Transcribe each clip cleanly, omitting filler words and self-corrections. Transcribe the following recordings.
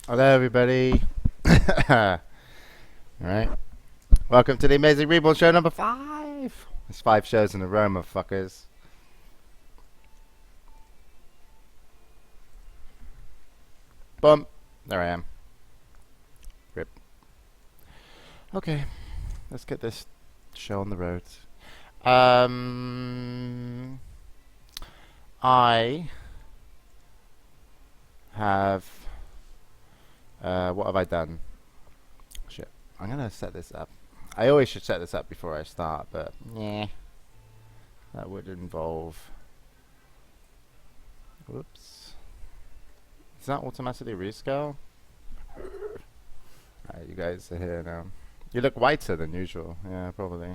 Hello, everybody. All right. Welcome to the Amazing Reborn Show number 5. It's 5 shows in a row, motherfuckers. Boom. There I am. Rip. Okay. Let's get this show on the road. I have... what have I done? Shit. I'm going to set this up. I always should set this up before I start, but yeah, that would involve... Whoops. Does that automatically rescale? Alright, you guys are here now. You look whiter than usual. Yeah, probably.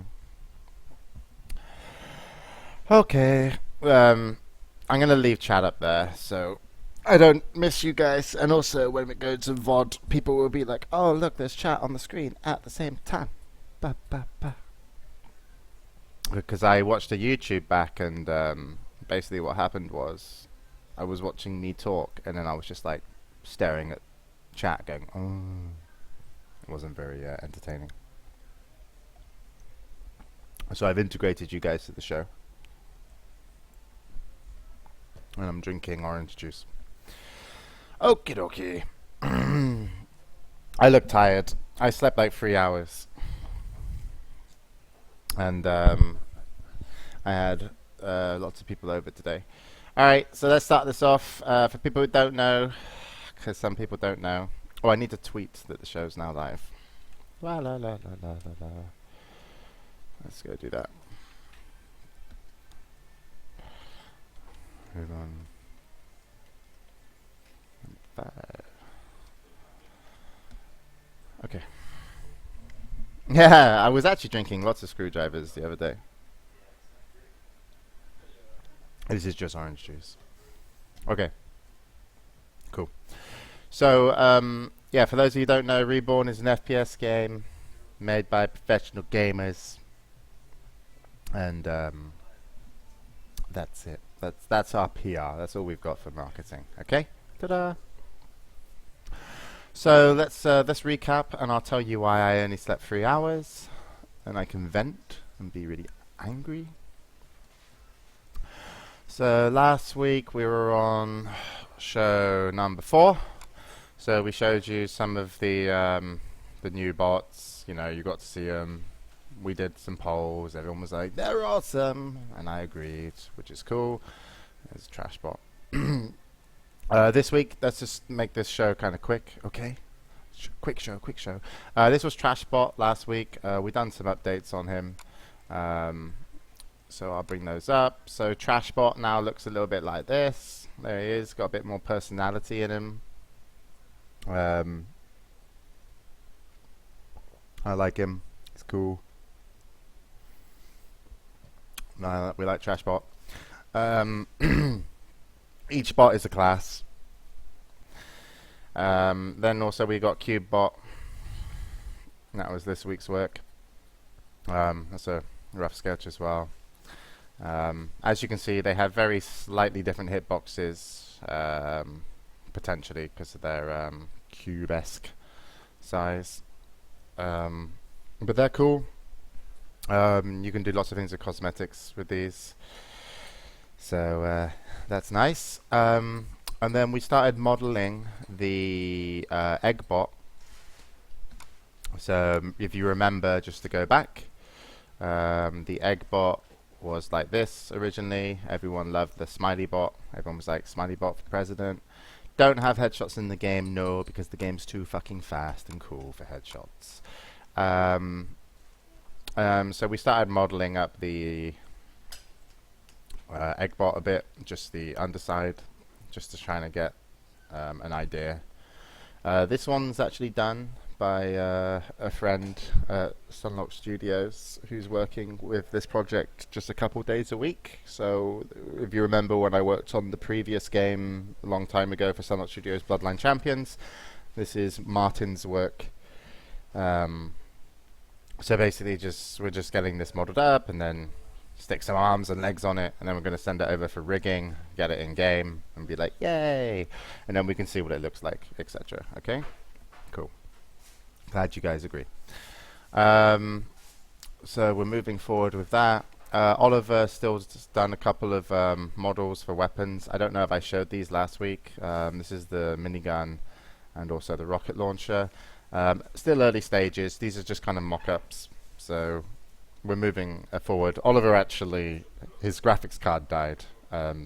Okay. I'm gonna leave chat up there, so I don't miss you guys. And also, when it goes to VOD, people will be like, "Oh, look, there's chat on the screen at the same time." Ba, ba, ba. Because I watched a YouTube back, and basically what happened was I was watching me talk, and then I was just like staring at chat, going, "Oh." It wasn't very entertaining. So I've integrated you guys to the show, and I'm drinking orange juice. Okie dokie. I look tired. I slept like 3 hours. And I had lots of people over today. Alright, so let's start this off. For people who don't know, because some people don't know. Oh, I need to tweet that the show's now live. La la la la la la la. Let's go do that. Move on. 5. Okay. Yeah, I was actually drinking lots of screwdrivers the other day. This is just orange juice. Okay. Cool. So, yeah, for those of you who don't know, Reborn is an FPS game made by professional gamers. And that's it. That's our PR. That's all we've got for marketing. Okay? Ta-da! So let's recap, and I'll tell you why I only slept 3 hours, and I can vent and be really angry. So last week we were on show number 4. So we showed you some of the new bots. You know, you got to see them. We did some polls. Everyone was like, "They're awesome," and I agreed, which is cool. There's a trash bot. This week, let's just make this show kind of quick, okay? Quick show. This was Trashbot last week. We done some updates on him, so I'll bring those up. So Trashbot now looks a little bit like this. There he is, got a bit more personality in him. I like him. It's cool. We like Trashbot. Each bot is a class. Then also we got CubeBot. That was this week's work. That's a rough sketch as well. As you can see, they have very slightly different hitboxes, potentially because of their cube-esque size. But they're cool. You can do lots of things with cosmetics with these. So that's nice. And then we started modeling the egg bot. So if you remember, just to go back, the egg bot was like this originally. Everyone loved the smiley bot. Everyone was like, smiley bot for president. Don't have headshots in the game, no, because the game's too fucking fast and cool for headshots. So we started modeling up the egg bot a bit, just the underside, just to try to get an idea. This one's actually done by a friend at Sunlock Studios who's working with this project just a couple days a week. So if you remember when I worked on the previous game a long time ago for Sunlock Studios Bloodline Champions, this is Martin's work. So basically we're just getting this modeled up and then stick some arms and legs on it, and then we're going to send it over for rigging, get it in game, and be like, yay! And then we can see what it looks like, etc. Okay? Cool. Glad you guys agree. So we're moving forward with that. Oliver still done a couple of models for weapons. I don't know if I showed these last week. This is the minigun and also the rocket launcher. Still early stages. These are just kind of mock-ups. So we're moving forward. Oliver actually, his graphics card died.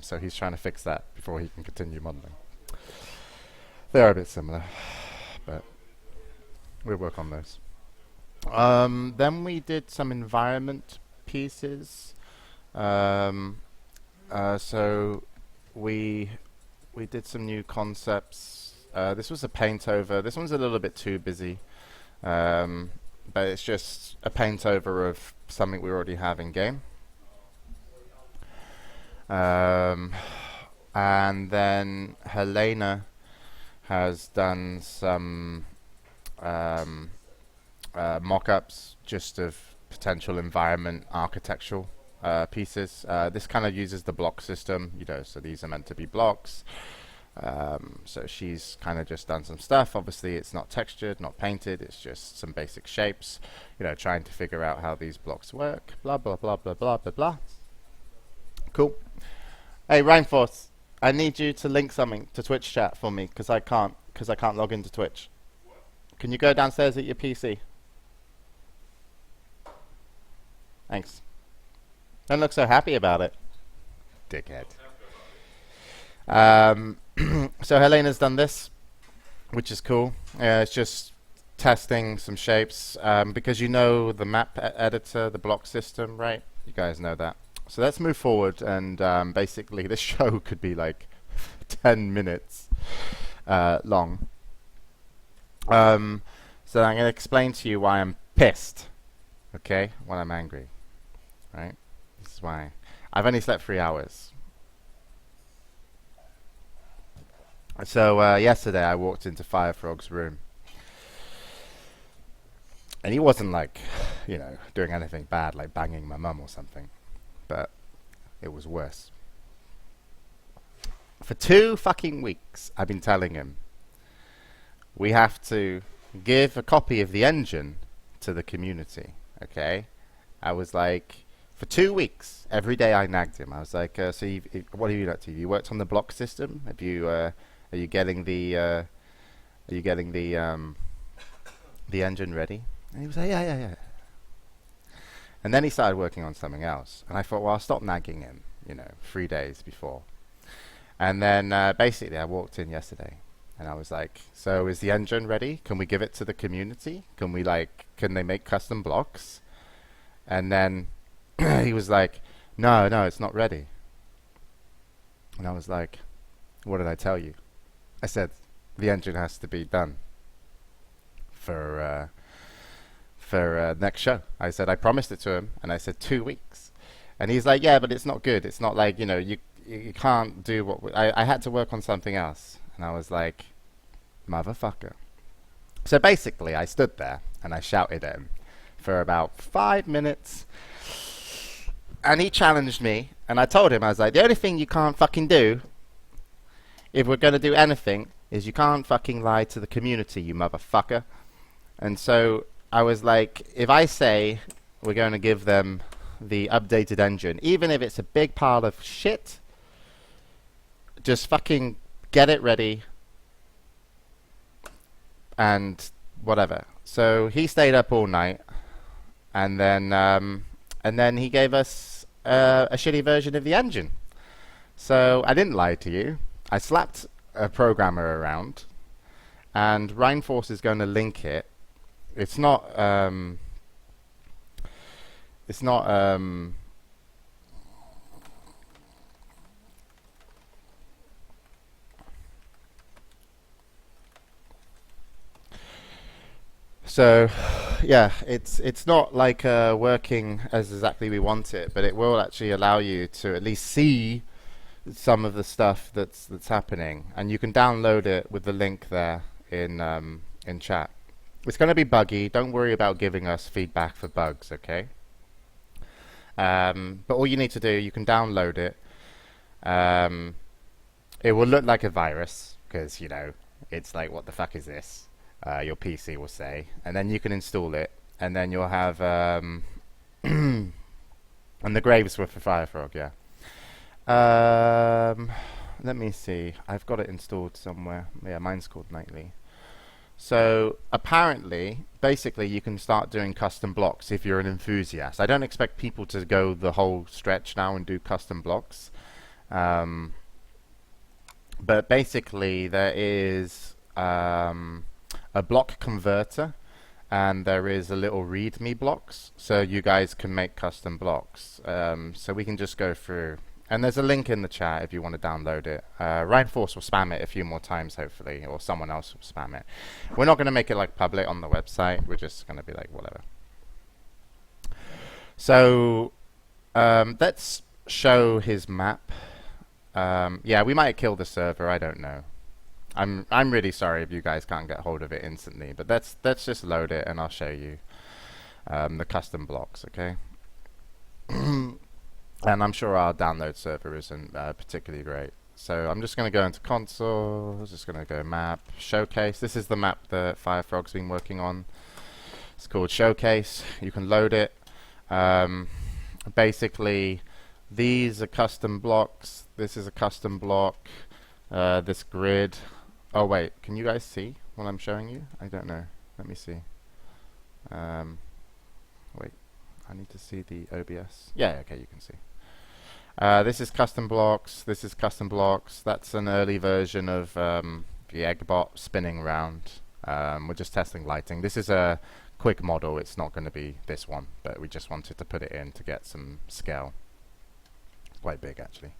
So he's trying to fix that before he can continue modeling. They are a bit similar, but we'll work on those. Then we did some environment pieces. So we did some new concepts. This was a paint over. This one's a little bit too busy, but it's just a paint over of something we already have in game. And then Helena has done some mock-ups just of potential environment architectural pieces. This kind of uses the block system, so these are meant to be blocks. So she's kind of just done some stuff. Obviously it's not textured, not painted, it's just some basic shapes, trying to figure out how these blocks work, blah blah blah blah blah blah blah. Cool. Hey Rainforce, I need you to link something to Twitch chat for me, because I can't log into Twitch. Can you go downstairs at your PC? Thanks. Don't look so happy about it, dickhead. So Helena's done this, which is cool. It's just testing some shapes, because the map editor, the block system, right? You guys know that. So let's move forward, and basically this show could be like 10 minutes long. So I'm going to explain to you why I'm pissed, okay? Why I'm angry, right? This is why. I've only slept 3 hours. So yesterday I walked into Firefrog's room, and he wasn't like, doing anything bad, like banging my mum or something, but it was worse. For 2 fucking weeks I've been telling him we have to give a copy of the engine to the community, okay? I was like, for 2 weeks, every day I nagged him. I was like, so what have you done to you? You worked on the block system? Have you, are you getting the engine ready? And he was like, yeah. And then he started working on something else. And I thought, well, I'll stop nagging him, 3 days before. And then basically I walked in yesterday and I was like, so is the engine ready? Can we give it to the community? Can they make custom blocks? And then he was like, no, it's not ready. And I was like, what did I tell you? I said, the engine has to be done for next show. I said, I promised it to him, and I said 2 weeks. And he's like, yeah, but it's not good. It's not like, you can't do what... I had to work on something else. And I was like, motherfucker. So basically, I stood there, and I shouted at him for about 5 minutes. And he challenged me, and I told him, I was like, the only thing you can't fucking do, if we're going to do anything, is you can't fucking lie to the community, you motherfucker. And so I was like, if I say we're going to give them the updated engine, even if it's a big pile of shit, just fucking get it ready and whatever. So he stayed up all night, and then he gave us a shitty version of the engine. So I didn't lie to you. I slapped a programmer around, and Rainforce is going to link it. It's not so yeah, it's not like working as exactly we want it, but it will actually allow you to at least see some of the stuff that's happening, and you can download it with the link there in chat. It's going to be buggy. Don't worry about giving us feedback for bugs, okay? But all you need to do, you can download it. Um, it will look like a virus because, you know, it's like, what the fuck is this? Your PC will say. And then you can install it. And then you'll have... and the graves were for Firefrog, yeah. Let me see. I've got it installed somewhere. Yeah, mine's called Nightly. So apparently, basically, you can start doing custom blocks if you're an enthusiast. I don't expect people to go the whole stretch now and do custom blocks. But basically, there is a block converter, and there is a little README blocks, so you guys can make custom blocks. So we can just go through. And there's a link in the chat if you want to download it. Reinforce will spam it a few more times, hopefully, or someone else will spam it. We're not going to make it like public on the website. We're just going to be like, whatever. So let's show his map. Yeah, we might kill the server. I don't know. I'm really sorry if you guys can't get hold of it instantly, but let's just load it and I'll show you the custom blocks. Okay. And I'm sure our download server isn't particularly great. So I'm just going to go into console, just going to go map, showcase. This is the map that Firefrog's been working on. It's called Showcase. You can load it. Basically, these are custom blocks. This is a custom block. This grid. Oh wait, can you guys see what I'm showing you? I don't know. Let me see. Wait, I need to see the OBS. Yeah, okay, you can see. This is custom blocks. This is custom blocks. That's an early version of the eggbot spinning around. We're just testing lighting. This is a quick model. It's not going to be this one, but we just wanted to put it in to get some scale. It's quite big, actually.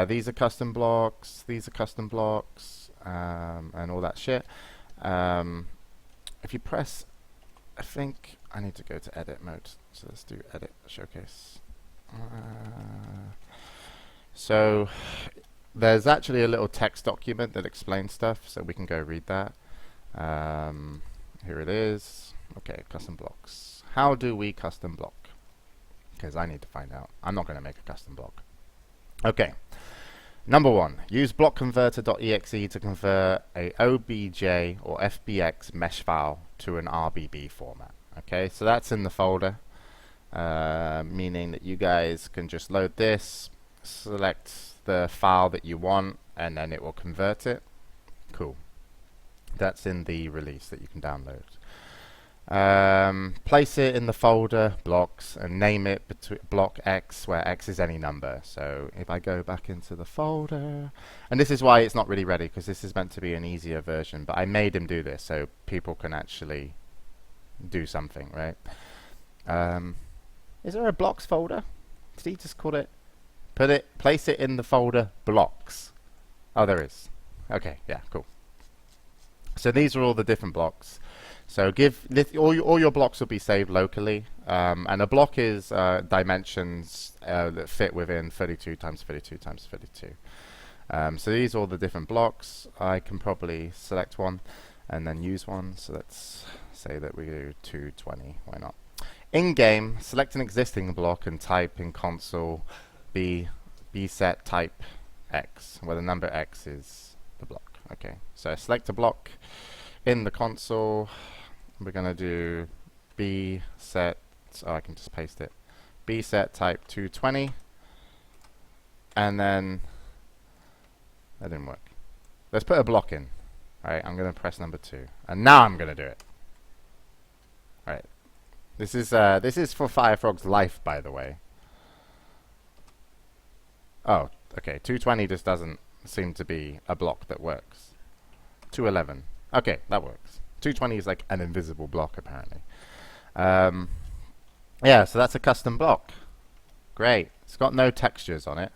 These are custom blocks. These are custom blocks, and all that shit. If you press, I think I need to go to edit mode. So let's do edit showcase. So there's actually a little text document that explains stuff, so we can go read that. Here it is. Okay, custom blocks. How do we custom block? Because I need to find out. I'm not going to make a custom block. Okay. Number one, use blockconverter.exe to convert a OBJ or FBX mesh file to an RBB format. Okay, so that's in the folder. Meaning that you guys can just load this, select the file that you want, and then it will convert it. Cool. That's in the release that you can download. Place it in the folder blocks and name it block X, where X is any number. So if I go back into the folder, and this is why it's not really ready, because this is meant to be an easier version, but I made him do this so people can actually do something, right? Is there a blocks folder? Did he just call it? Place it in the folder blocks. Oh, there is. Okay, yeah, cool. So these are all the different blocks. So all your blocks will be saved locally, and a block is dimensions that fit within 32 times 32 times 32. So these are all the different blocks. I can probably select one and then use one. So let's say that we do 220. Why not? In-game, select an existing block and type in console bset type X, where the number X is the block. Okay, so select a block in the console. We're going to do bset, I can just paste it, bset type 220, and then, that didn't work. Let's put a block in. Alright, I'm going to press number 2, and now I'm going to do it. Alright. This is for Firefrog's life, by the way. Oh, okay. 220 just doesn't seem to be a block that works. 211. Okay, that works. 220 is like an invisible block, apparently. Yeah, so that's a custom block. Great. It's got no textures on it.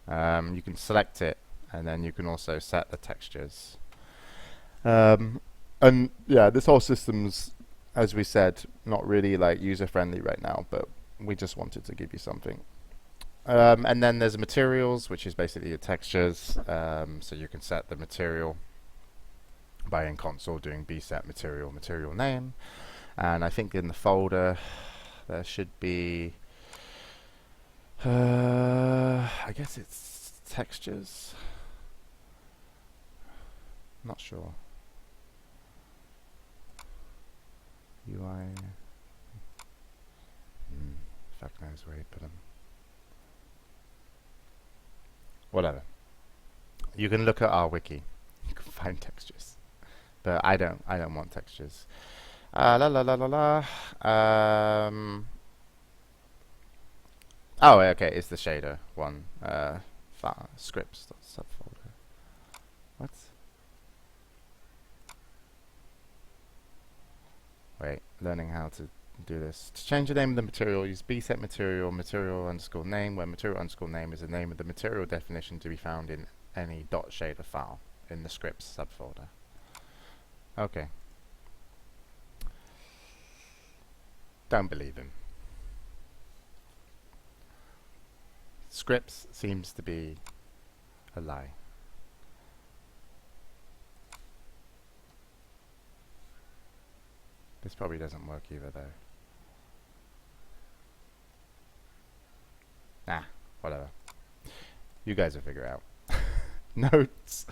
You can select it, and then you can also set the textures. And yeah, this whole system's, as we said, not really like user-friendly right now, but we just wanted to give you something. And then there's materials, which is basically your textures. So you can set the material by in console doing bset material name. And I think in the folder there should be I guess it's textures. Not sure. UI. Fuck knows where you put them. Whatever. You can look at our wiki. You can find textures, but I don't. I don't want textures. La la la la la. Oh, okay. It's the shader one. Scripts subfolder. What? Wait. Learning how to do this. To change the name of the material, use bset material underscore name, where material underscore name is the name of the material definition to be found in any .shader file in the scripts subfolder. Okay. Don't believe him. Scripts seems to be a lie. This probably doesn't work either though. Nah, whatever. You guys will figure it out. Notes.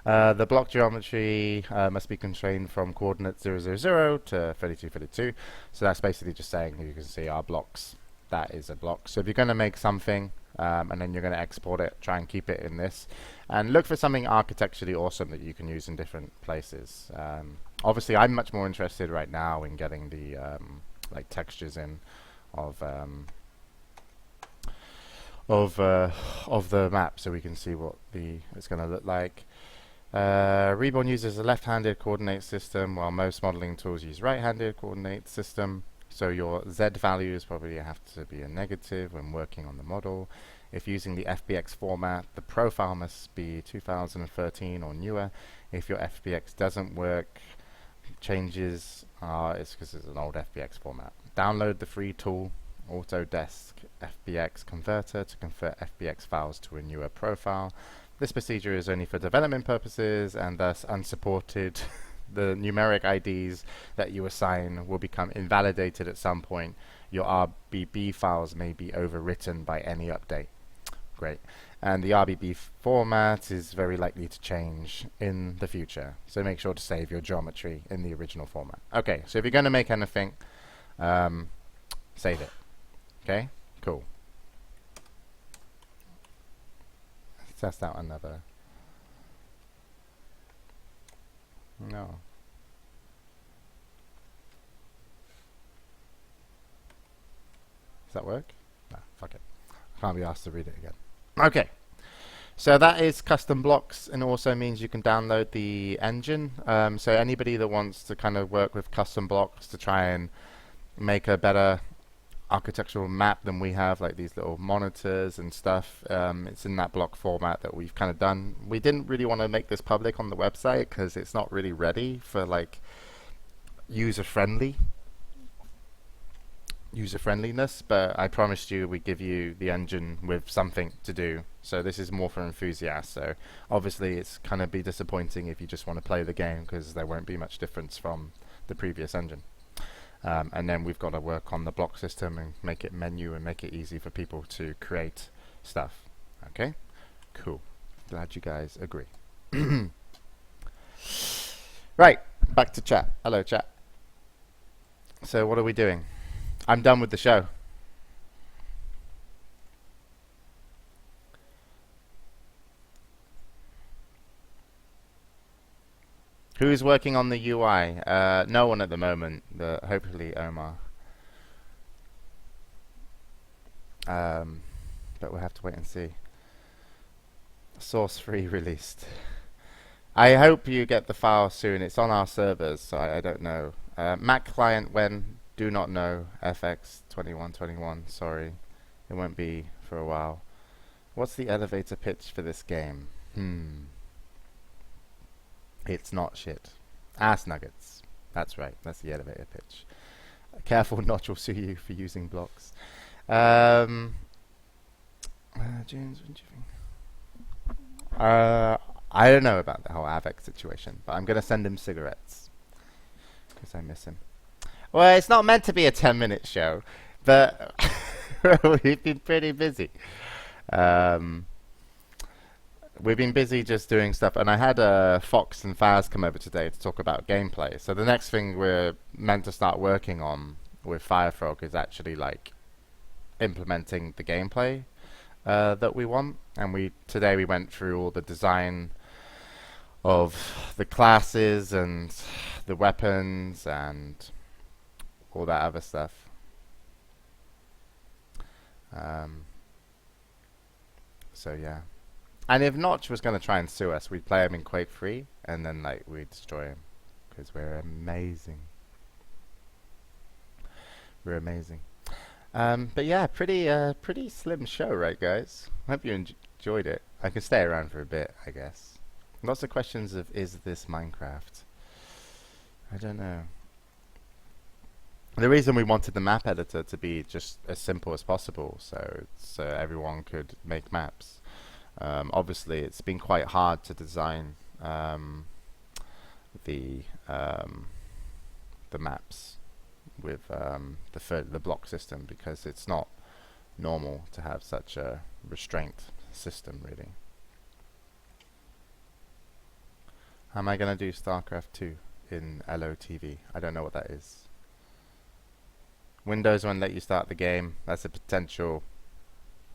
The block geometry must be constrained from coordinates 0, 0, 0 to 32, 32. So that's basically just saying, you can see our blocks. That is a block. So if you're going to make something and then you're going to export it, try and keep it in this. And look for something architecturally awesome that you can use in different places. Obviously, I'm much more interested right now in getting the like textures in of the map, so we can see what it's going to look like. Reborn uses a left-handed coordinate system, while most modeling tools use right-handed coordinate system. So your Z values probably have to be a negative when working on the model. If using the FBX format, the profile must be 2013 or newer. If your FBX doesn't work, changes it's because it's an old FBX format. Download the free tool Autodesk FBX Converter to convert FBX files to a newer profile. This procedure is only for development purposes and thus unsupported. The numeric IDs that you assign will become invalidated at some point. Your RBB files may be overwritten by any update. Great. And the RBB format is very likely to change in the future. So make sure to save your geometry in the original format. Okay, so if you're going to make anything, save it. Okay, cool. Let's test out another. No. Does that work? No, fuck it. I can't be asked to read it again. Okay. So that is custom blocks, and also means you can download the engine. So anybody that wants to kind of work with custom blocks to try and make a better architectural map than we have, like these little monitors and stuff, it's in that block format that we've kind of done. We didn't really want to make this public on the website because it's not really ready for like user-friendliness, but I promised you we'd give you the engine with something to do. So this is more for enthusiasts. So obviously it's kind of be disappointing if you just want to play the game, because there won't be much difference from the previous engine. And then we've got to work on the block system and make it menu and make it easy for people to create stuff. Okay, cool. Glad you guys agree. Right, back to chat. Hello, chat. So what are we doing? I'm done with the show. Who's working on the UI? No one at the moment, but hopefully Omar. But we'll have to wait and see. Source free released. I hope you get the file soon. It's on our servers, so I don't know. Mac client when? Do not know. FX 2121. Sorry, it won't be for a while. What's the elevator pitch for this game? It's not shit. Ass nuggets. That's right. That's the elevator pitch. Careful, Notch will sue you for using blocks. James, what do you think? I don't know about the whole Avec situation, but I'm going to send him cigarettes because I miss him. Well, it's not meant to be a 10-minute show, but We've been pretty busy. Um, we've been busy just doing stuff, and I had Fox and Faz come over today to talk about gameplay. So the next thing we're meant to start working on with Firefrog is actually like implementing the gameplay that we want. And today we went through all the design of the classes and the weapons and all that other stuff. So yeah. And if Notch was going to try and sue us, we'd play him in Quake 3 and then like we'd destroy him because we're amazing. We're amazing. But yeah, pretty slim show, right, guys? Hope you enjoyed it. I can stay around for a bit, I guess. Lots of questions of, is this Minecraft? I don't know. The reason we wanted the map editor to be just as simple as possible, so everyone could make maps. Obviously, it's been quite hard to design the maps with the block system because it's not normal to have such a restraint system, really. How am I going to do StarCraft 2 in LOTV? I don't know what that is. Windows won't let you start the game. That's a potential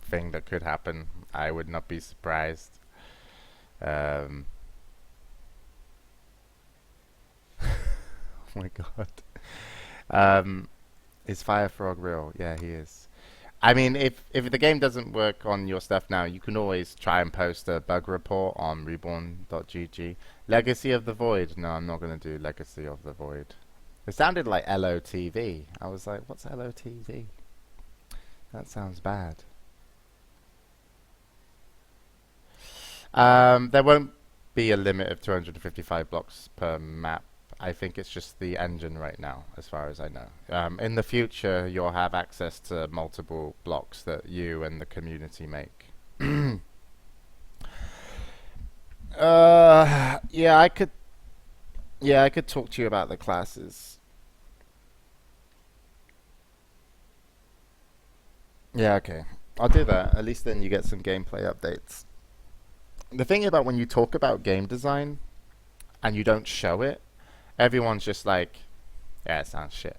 thing that could happen. I would not be surprised. Oh my god. Is Firefrog real? Yeah, he is. I mean, if the game doesn't work on your stuff now, you can always try and post a bug report on reborn.gg. Legacy of the Void. No, I'm not going to do Legacy of the Void. It sounded like LOTV. I was like, what's LOTV? That sounds bad. There won't be a limit of 255 blocks per map. I think it's just the engine right now, as far as I know. In the future, you'll have access to multiple blocks that you and the community make. Yeah, I could talk to you about the classes. Yeah, okay. I'll do that. At least then you get some gameplay updates. The thing about when you talk about game design and you don't show it, everyone's just like, yeah, it sounds shit.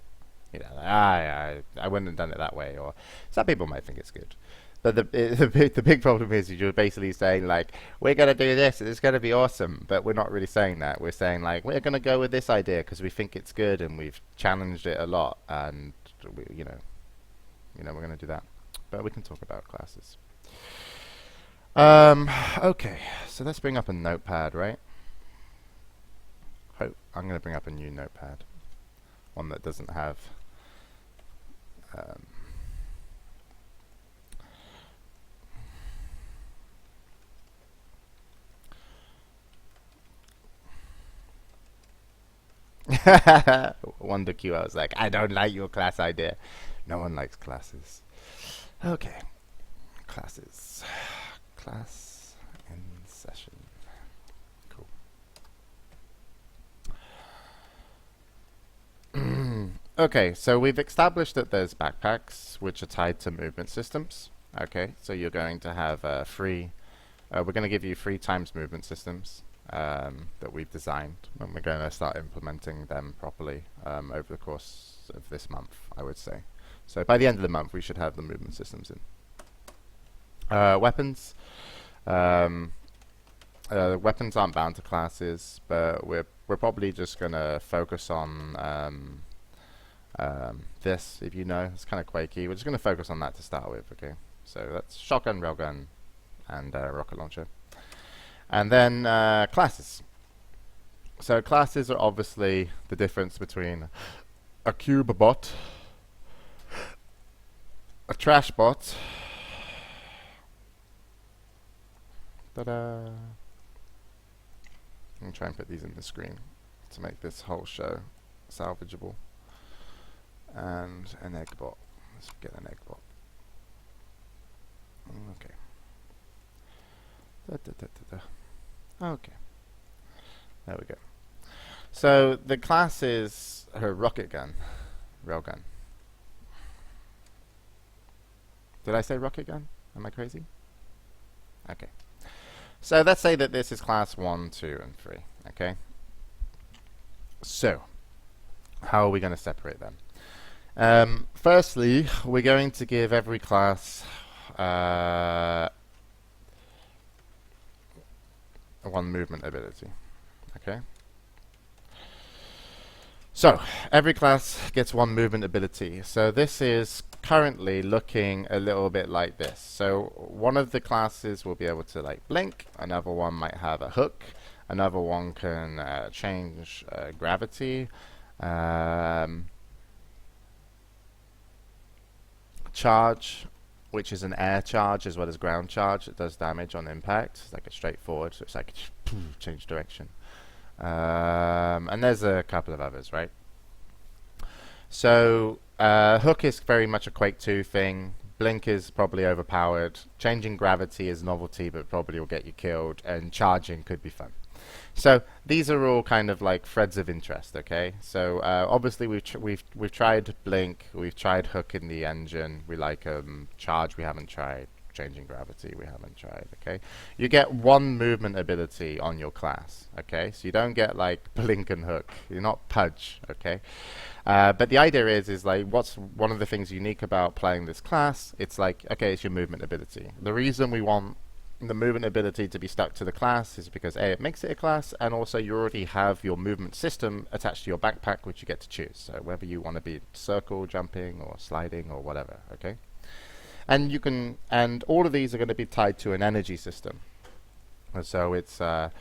You know, like, I wouldn't have done it that way. Or some people might think it's good. But the big problem is you're basically saying like, we're going to do this, it's going to be awesome. But we're not really saying that. We're saying like, we're going to go with this idea because we think it's good and we've challenged it a lot. And, we're going to do that. But we can talk about classes. Okay, so let's bring up a notepad, right? I'm going to bring up a new notepad. One that doesn't have... Wonder Q, I was like, I don't like your class idea. No one likes classes. Okay. Classes. Class in session. Cool. Okay, so we've established that there's backpacks which are tied to movement systems. Okay, so you're going to have we're going to give you 3 times movement systems that we've designed, and we're going to start implementing them properly over the course of this month, I would say. So by the end of the month, we should have the movement systems in. Weapons. Weapons aren't bound to classes, but we're probably just going to focus on this, if you know. It's kind of quakey. We're just going to focus on that to start with, okay? So that's shotgun, railgun, and rocket launcher. And then classes. So classes are obviously the difference between a cube bot, a trash bot. Ta-da! I'm try and put these in the screen to make this whole show salvageable. And an egg bot. Let's get an egg bot. Okay. Okay. There we go. So the class is her rocket gun, railgun. Did I say rocket gun? Am I crazy? Okay. So let's say that this is class 1, 2, and 3. Okay. So, how are we going to separate them? Firstly, we're going to give every class one movement ability. Okay. So, every class gets one movement ability. So this is currently looking a little bit like this. So one of the classes will be able to like blink, another one might have a hook, another one can change gravity, charge, which is an air charge as well as ground charge. It does damage on impact. It's like a straightforward, so it's like change direction. And there's a couple of others, right? So hook is very much a Quake 2 thing. Blink is probably overpowered. Changing gravity is novelty, but probably will get you killed. And charging could be fun. So these are all kind of like threads of interest, okay? So obviously we've tried blink, we've tried hook in the engine. We like charge. We haven't tried changing gravity. We haven't tried. Okay, you get one movement ability on your class. Okay, so you don't get like blink and hook. You're not Pudge. Okay, but the idea is like what's one of the things unique about playing this class? It's like, okay, it's your movement ability. The reason we want the movement ability to be stuck to the class is because A, it makes it a class, and also you already have your movement system attached to your backpack, which you get to choose. So whether you want to be circle jumping or sliding or whatever. Okay. And you can, and all of these are going to be tied to an energy system. And so it's an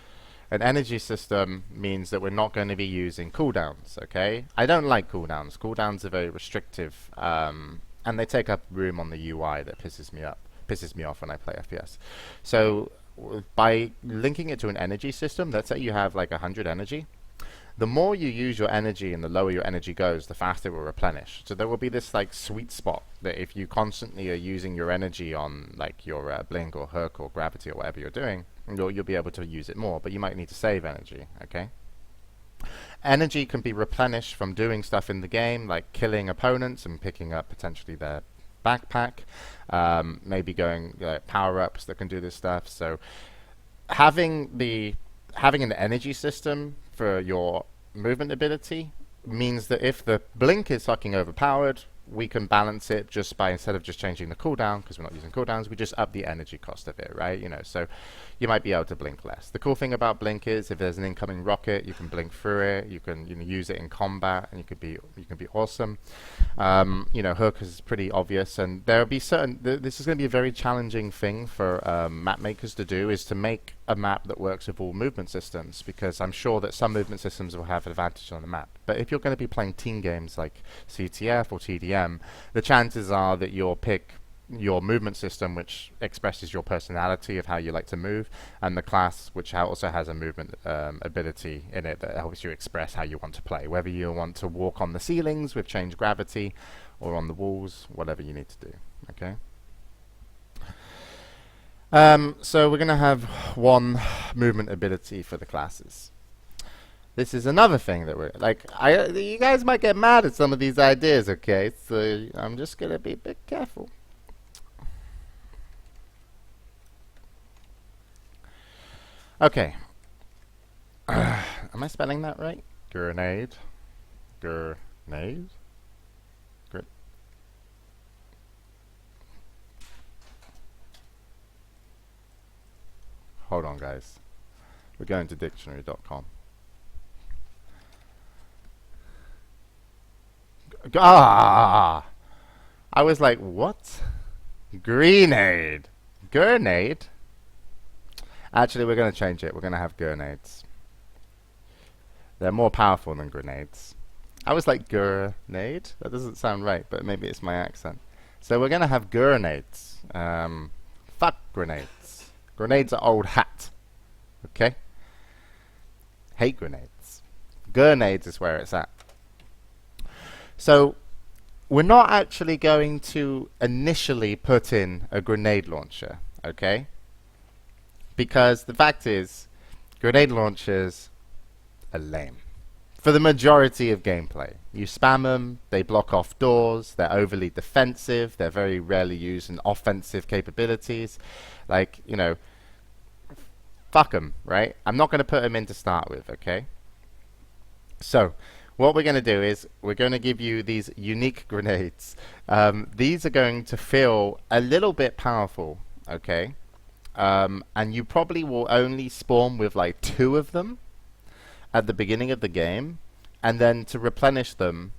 energy system means that we're not going to be using cooldowns. Okay, I don't like cooldowns. Cooldowns are very restrictive, and they take up room on the UI that pisses me off when I play FPS. So by linking it to an energy system, let's say you have like 100 energy. The more you use your energy and the lower your energy goes, the faster it will replenish. So there will be this like sweet spot that if you constantly are using your energy on like your blink or hook or gravity or whatever you're doing, you'll be able to use it more, but you might need to save energy, okay? Energy can be replenished from doing stuff in the game, like killing opponents and picking up potentially their backpack, maybe going power-ups that can do this stuff. So having an energy system for your movement ability means that if the blink is fucking overpowered, we can balance it just by, instead of just changing the cooldown, because we're not using cooldowns, we just up the energy cost of it, right? You know, so you might be able to blink less. The cool thing about blink is if there's an incoming rocket, you can blink through it. You can use it in combat, and you can be awesome. You know, hook is pretty obvious, and there'll be certain. This is going to be a very challenging thing for map makers to do, is to make a map that works with all movement systems, because I'm sure that some movement systems will have an advantage on the map. But if you're going to be playing team games like CTF or TDM, the chances are that you'll pick your movement system which expresses your personality of how you like to move, and the class which also has a movement ability in it that helps you express how you want to play, whether you want to walk on the ceilings with changed gravity or on the walls, whatever you need to do. Okay. So we're going to have one movement ability for the classes. This is another thing that we're like. You guys might get mad at some of these ideas, okay? So I'm just going to be a bit careful. Okay. Am I spelling that right? Grenade. Grenade. Hold on, guys. We're going to dictionary.com. Ah! I was like, what? Grenade. Grenade? Actually, we're going to change it. We're going to have grenades. They're more powerful than grenades. I was like, grenade? That doesn't sound right, but maybe it's my accent. So we're going to have grenades. Fuck grenades. Grenades are old hat. Okay? Hate grenades. Grenades is where it's at. So we're not actually going to initially put in a grenade launcher, okay? Because the fact is, grenade launchers are lame. for the majority of gameplay. You spam them, they block off doors, they're overly defensive, they're very rarely used in offensive capabilities. Like, you know, fuck them, right? I'm not going to put them in to start with, okay? So, what we're going to do is we're going to give you these unique grenades. These are going to feel a little bit powerful, okay? And you probably will only spawn with like 2 of them at the beginning of the game, and then to replenish them,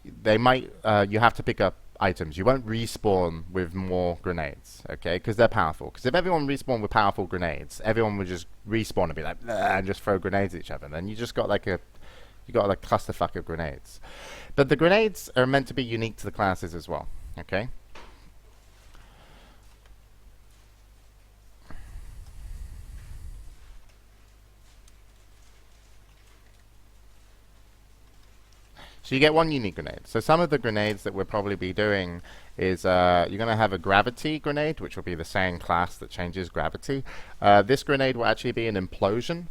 they might you have to pick up items. You won't respawn with more grenades, okay? Because they're powerful. Because if everyone respawned with powerful grenades, everyone would just respawn and be like, and just throw grenades at each other. And then you just got like a clusterfuck of grenades. But the grenades are meant to be unique to the classes as well, okay? So you get 1 unique grenade. So some of the grenades that we'll probably be doing is you're going to have a gravity grenade, which will be the same class that changes gravity. This grenade will actually be an implosion.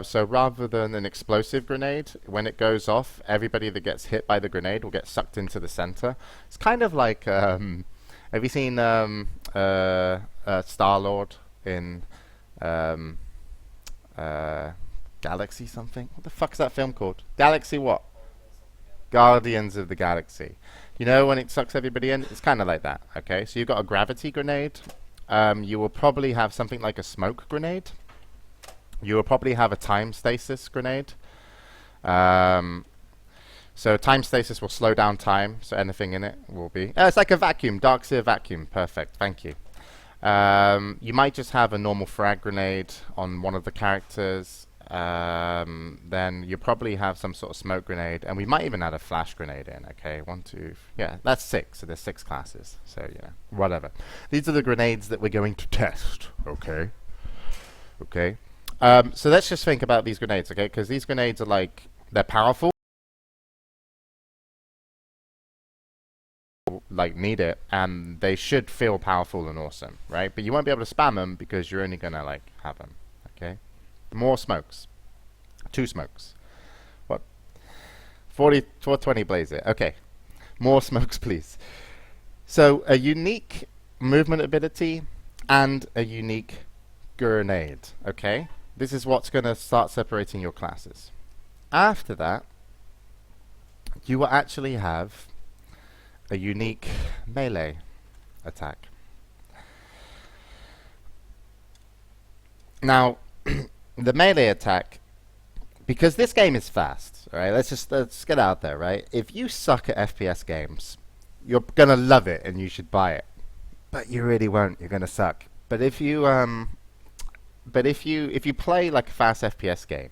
So rather than an explosive grenade, when it goes off, everybody that gets hit by the grenade will get sucked into the center. It's kind of like, have you seen Star-Lord in Galaxy something? What the fuck is that film called? Galaxy what? Guardians of the Galaxy. You know when it sucks everybody in? It's kind of like that, okay? So you've got a gravity grenade. You will probably have something like a smoke grenade. You will probably have a time stasis grenade. So time stasis will slow down time, so anything in it will be... it's like a vacuum, dark seer vacuum. Perfect, thank you. You might just have a normal frag grenade on one of the characters. Then you probably have some sort of smoke grenade, and we might even add a flash grenade in, okay? 1, 2, yeah, that's 6, so there's 6 classes, so, you know, whatever. These are the grenades that we're going to test, okay? Okay. So let's just think about these grenades, okay? Because these grenades are like, they're powerful, like need it, and they should feel powerful and awesome, right? But you won't be able to spam them because you're only gonna like have them, okay? More smokes. 2 smokes. What? 420 blaze it. Okay. More smokes, please. So a unique movement ability and a unique grenade, okay? This is what's going to start separating your classes. After that, you will actually have a unique melee attack. Now, the melee attack, because this game is fast, right? Let's get out there, right? If you suck at FPS games, you're gonna love it and you should buy it, but you really won't. You're gonna suck. But if you play like a fast FPS game,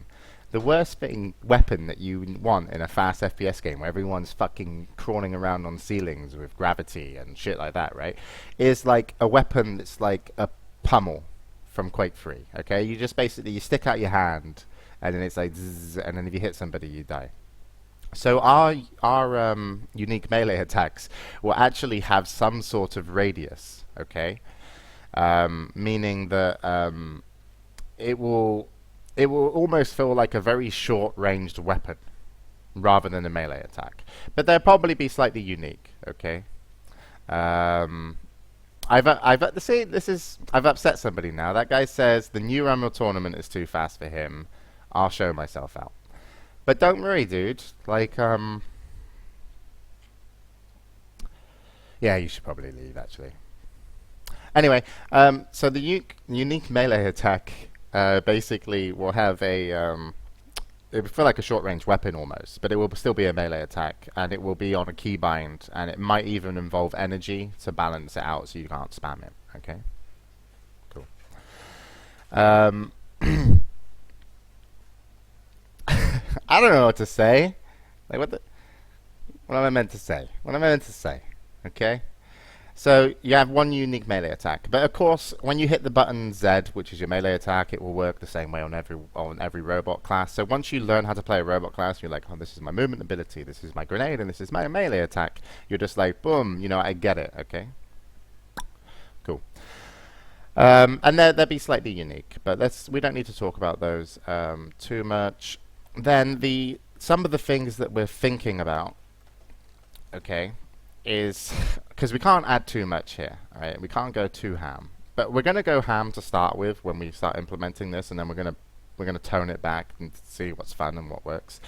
the worst weapon that you want in a fast FPS game where everyone's fucking crawling around on ceilings with gravity and shit like that, right, is like a weapon that's like a pummel from Quake 3, okay? You just basically, you stick out your hand, and then it's like zzz, and then if you hit somebody, you die. So our unique melee attacks will actually have some sort of radius, okay? Meaning that it will almost feel like a very short-ranged weapon rather than a melee attack. But they'll probably be slightly unique, okay? I've upset somebody now. That guy says the new Rumble tournament is too fast for him. I'll show myself out. But don't worry, dude. Like, yeah, you should probably leave, actually. Anyway, so the unique melee attack basically will have a... it will feel like a short-range weapon almost, but it will still be a melee attack, and it will be on a keybind, and it might even involve energy to balance it out so you can't spam it, okay? Cool. I don't know what to say. Like, what am I meant to say? What am I meant to say? Okay? So you have one unique melee attack, but of course, when you hit the button Z, which is your melee attack, it will work the same way on every robot class. So once you learn how to play a robot class, you're like, oh, this is my movement ability, this is my grenade, and this is my melee attack. You're just like, boom, you know, I get it. Okay, cool. And they'll be slightly unique, but we don't need to talk about those too much. Then the some of the things that we're thinking about, okay, is because we can't add too much here, all right? We can't go too ham, but we're going to go ham to start with when we start implementing this, and then we're gonna tone it back and see what's fun and what works.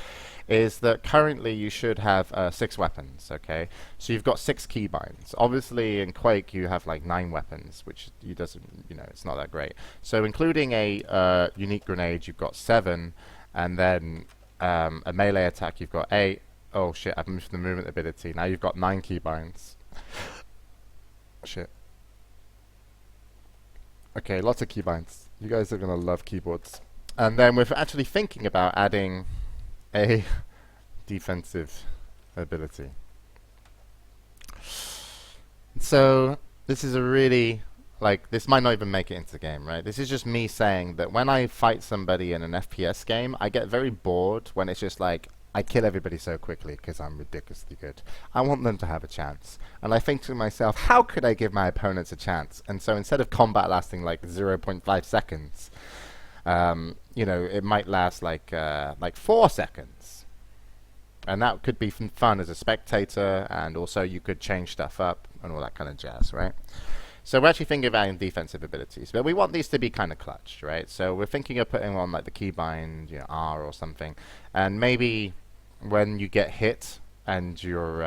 Is that currently you should have 6 weapons, okay? So you've got 6 keybinds. Obviously in Quake you have like 9 weapons, which you doesn't, it's not that great. So including a unique grenade, you've got 7, and then a melee attack, you've got 8. Oh shit, I've moved the movement ability. Now you've got 9 keybinds. Shit. Okay, lots of keybinds. You guys are gonna love keyboards. And then we're actually thinking about adding a defensive ability. So this is a really, this might not even make it into the game, right? This is just me saying that when I fight somebody in an FPS game, I get very bored when it's just like, I kill everybody so quickly because I'm ridiculously good. I want them to have a chance. And I think to myself, how could I give my opponents a chance? And so instead of combat lasting like 0.5 seconds, it might last like 4 seconds. And that could be fun as a spectator, and also you could change stuff up and all that kind of jazz, right? So we're actually thinking about defensive abilities, but we want these to be kind of clutch, right? So we're thinking of putting on like the keybind, R or something, and maybe when you get hit and you're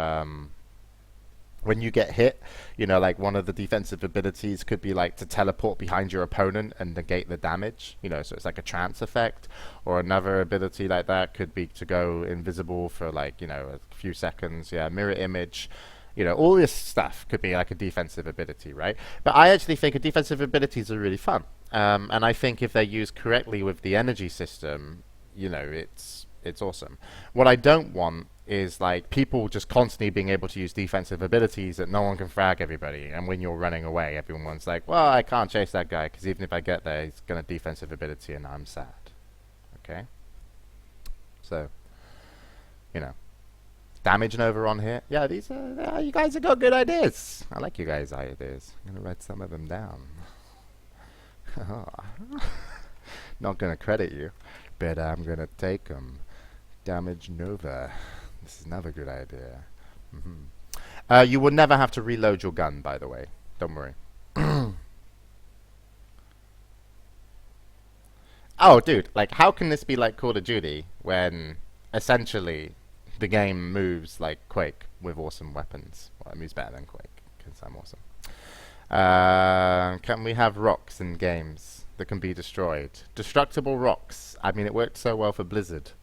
when you get hit, like one of the defensive abilities could be like to teleport behind your opponent and negate the damage, so it's like a trance effect. Or another ability like that could be to go invisible for like, a few seconds. Yeah, mirror image. All this stuff could be like a defensive ability, right? But I actually think defensive abilities are really fun. And I think if they're used correctly with the energy system, it's awesome. What I don't want is like people just constantly being able to use defensive abilities that no one can frag everybody, and when you're running away everyone's like, well, I can't chase that guy because even if I get there he's gonna defensive ability and I'm sad. Okay, so damage and over on here. Yeah, these are you guys have got good ideas. I like you guys' ideas. I'm gonna write some of them down. Not gonna credit you, but I'm gonna take them. Damage Nova. This is another good idea. You will never have to reload your gun, by the way. Don't worry. Oh, dude, how can this be like Call of Duty when essentially the game moves like Quake with awesome weapons? Well, it moves better than Quake because I'm awesome. Can we have rocks in games that can be destroyed? Destructible rocks. I mean, it worked so well for Blizzard.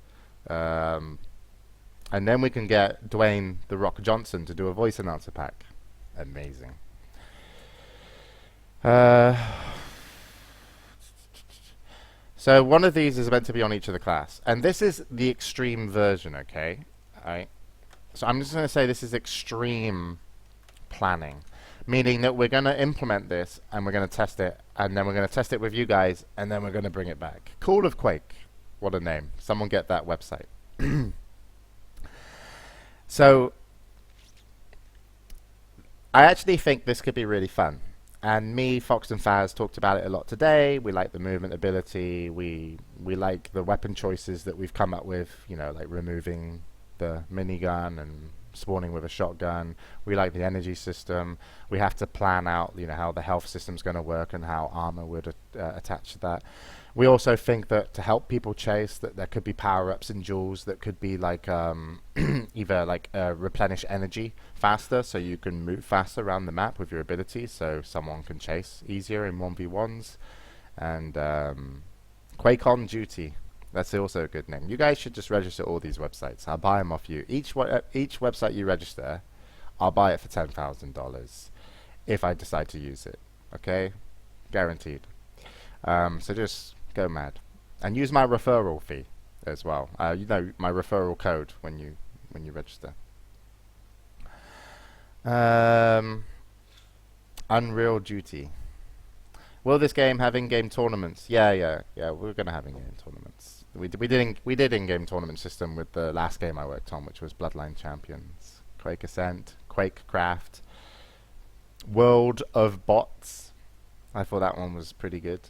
And then we can get Dwayne "The Rock" Johnson to do a voice announcer pack. Amazing. So one of these is meant to be on each of the class, and this is the extreme version, okay? Alright. So I'm just going to say this is extreme planning, meaning that we're going to implement this and we're going to test it, and then we're going to test it with you guys, and then we're going to bring it back. Call of Quake. What a name. Someone get that website. So I actually think this could be really fun. And me, Fox, and Faz talked about it a lot today. We like the movement ability. We like the weapon choices that we've come up with, like removing the minigun and spawning with a shotgun. We like the energy system. We have to plan out, how the health system's going to work and how armor would attach to that. We also think that to help people chase, that there could be power-ups and jewels that could be like either like replenish energy faster, so you can move faster around the map with your abilities, so someone can chase easier in 1v1s. And Quake on Duty. That's also a good name. You guys should just register all these websites. I'll buy them off you. Each website you register, I'll buy it for $10,000 if I decide to use it. Okay, guaranteed. So just go mad, and use my referral fee as well. My referral code when you register. Unreal Duty. Will this game have in-game tournaments? Yeah. We're gonna have in-game tournaments. We did in-game tournament system with the last game I worked on, which was Bloodline Champions, Quake Ascent, Quake Craft, World of Bots. I thought that one was pretty good.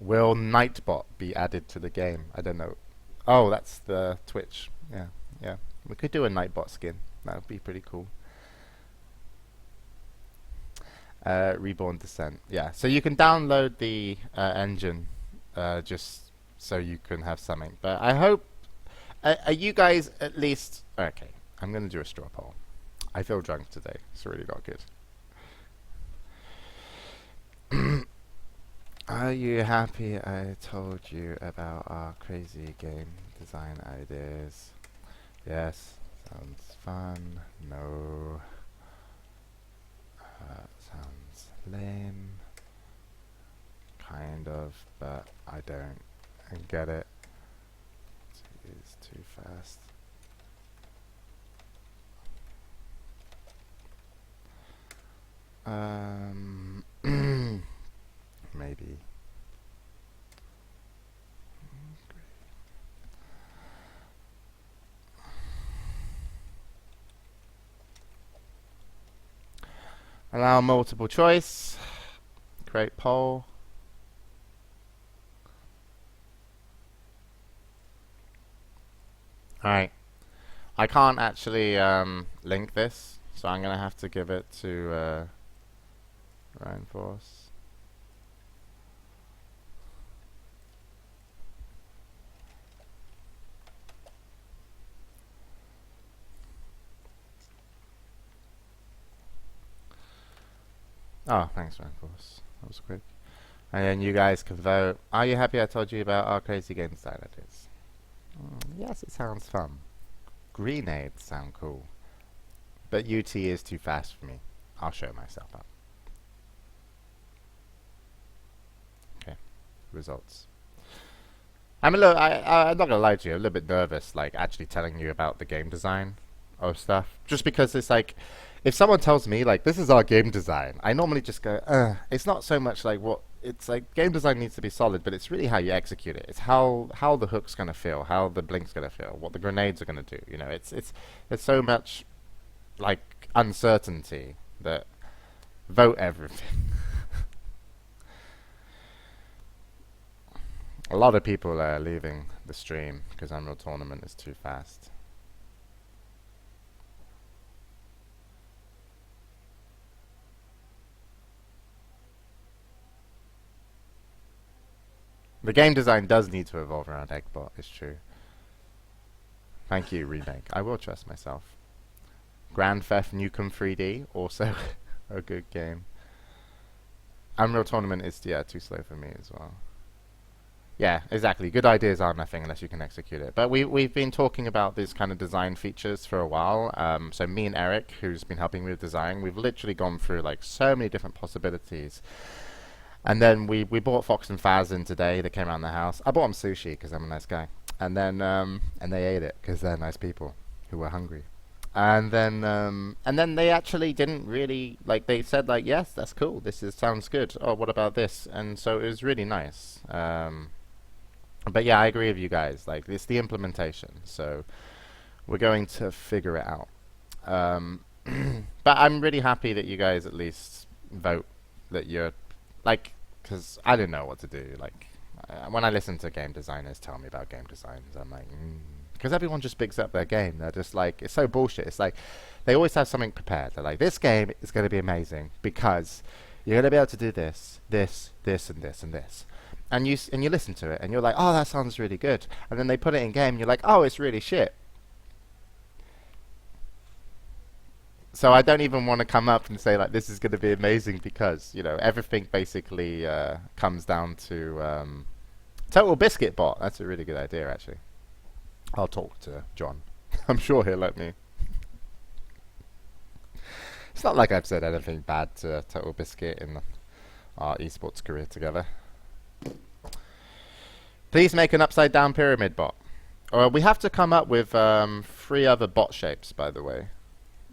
Will Nightbot be added to the game? I don't know. Oh, that's the Twitch. Yeah, yeah. We could do a Nightbot skin. That would be pretty cool. Reborn Descent. Yeah, so you can download the engine just so you can have something. But I hope. Are you guys at least. Okay, I'm going to do a straw poll. I feel drunk today. It's really not good. Are you happy I told you about our crazy game design ideas? Yes. Sounds fun. No. Sounds lame. Kind of, but I don't get it. It's too fast. Maybe. Allow multiple choice. Create poll. Alright. I can't actually link this, so I'm going to have to give it to Ryan Force. Oh, thanks, Ryan Force. That was quick. And then you guys can vote. Are you happy I told you about our crazy game design ideas? Yes, it sounds fun. Grenades sound cool. But UT is too fast for me. I'll show myself up. Okay, results. I'm not gonna lie to you, I'm a little bit nervous, like actually telling you about the game design of stuff. Just because it's like, if someone tells me like this is our game design, I normally just go, it's not so much like what it's like. Game design needs to be solid, but it's really how you execute it. It's how the hook's gonna feel, how the blink's gonna feel, what the grenades are gonna do. You know, it's so much like uncertainty that vote everything. A lot of people are leaving the stream because Unreal Tournament is too fast. The game design does need to evolve around Eggbot, it's true. Thank you, Remake. I will trust myself. Grand Theft Nukem 3D, also a good game. Unreal Tournament is, yeah, too slow for me as well. Yeah, exactly. Good ideas are nothing unless you can execute it. But we've been talking about these kind of design features for a while. So me and Eric, who's been helping me with design, we've literally gone through like so many different possibilities. And then we bought Fox and Faz in today. They came around the house. I bought them sushi because I'm a nice guy. And then and they ate it because they're nice people who were hungry. And then they actually didn't really like. They said like, yes, that's cool. Sounds good. Oh, what about this? And so it was really nice. But yeah, I agree with you guys. Like, it's the implementation. So we're going to figure it out. But I'm really happy that you guys at least vote that you're like, because I didn't know what to do. Like, when I listen to game designers tell me about game designs, I'm like, because everyone just picks up their game. They're just like, it's so bullshit. It's like they always have something prepared. They're like, this game is going to be amazing because you're going to be able to do this, this, this, and this, and this. And you listen to it and you're like, oh, that sounds really good. And then they put it in game and you're like, oh, it's really shit. So I don't even want to come up and say like this is going to be amazing because, you know, everything basically comes down to Total Biscuit Bot. That's a really good idea, actually. I'll talk to John. I'm sure he'll let me. It's not like I've said anything bad to Total Biscuit in our esports career together. Please make an upside down pyramid bot. We have to come up with 3 other bot shapes, by the way.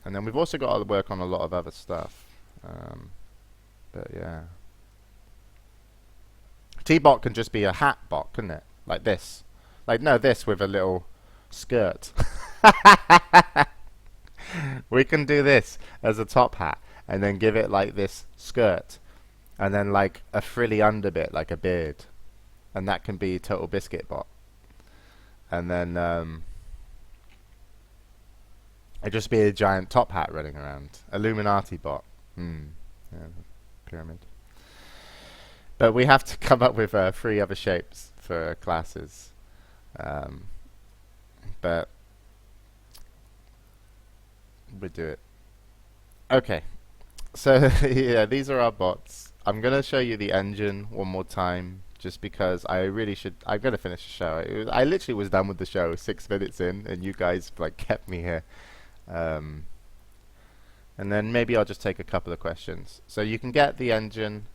And then we've also got to work on a lot of other stuff. But yeah. T-bot can just be a hat bot, couldn't it? Like this. Like, no, this with a little skirt. We can do this as a top hat. And then give it like this skirt. And then like a frilly underbit, like a beard. And that can be Total Biscuit Bot. and then it'd just be a giant top hat running around. Illuminati bot. Yeah, pyramid. But we have to come up with 3 other shapes for classes. But we do it. Okay. So yeah, these are our bots. I'm gonna show you the engine one more time, just because I really should. I'm gonna finish the show. I literally was done with the show 6 minutes in, and you guys like kept me here. And then maybe I'll just take a couple of questions. So you can get the engine.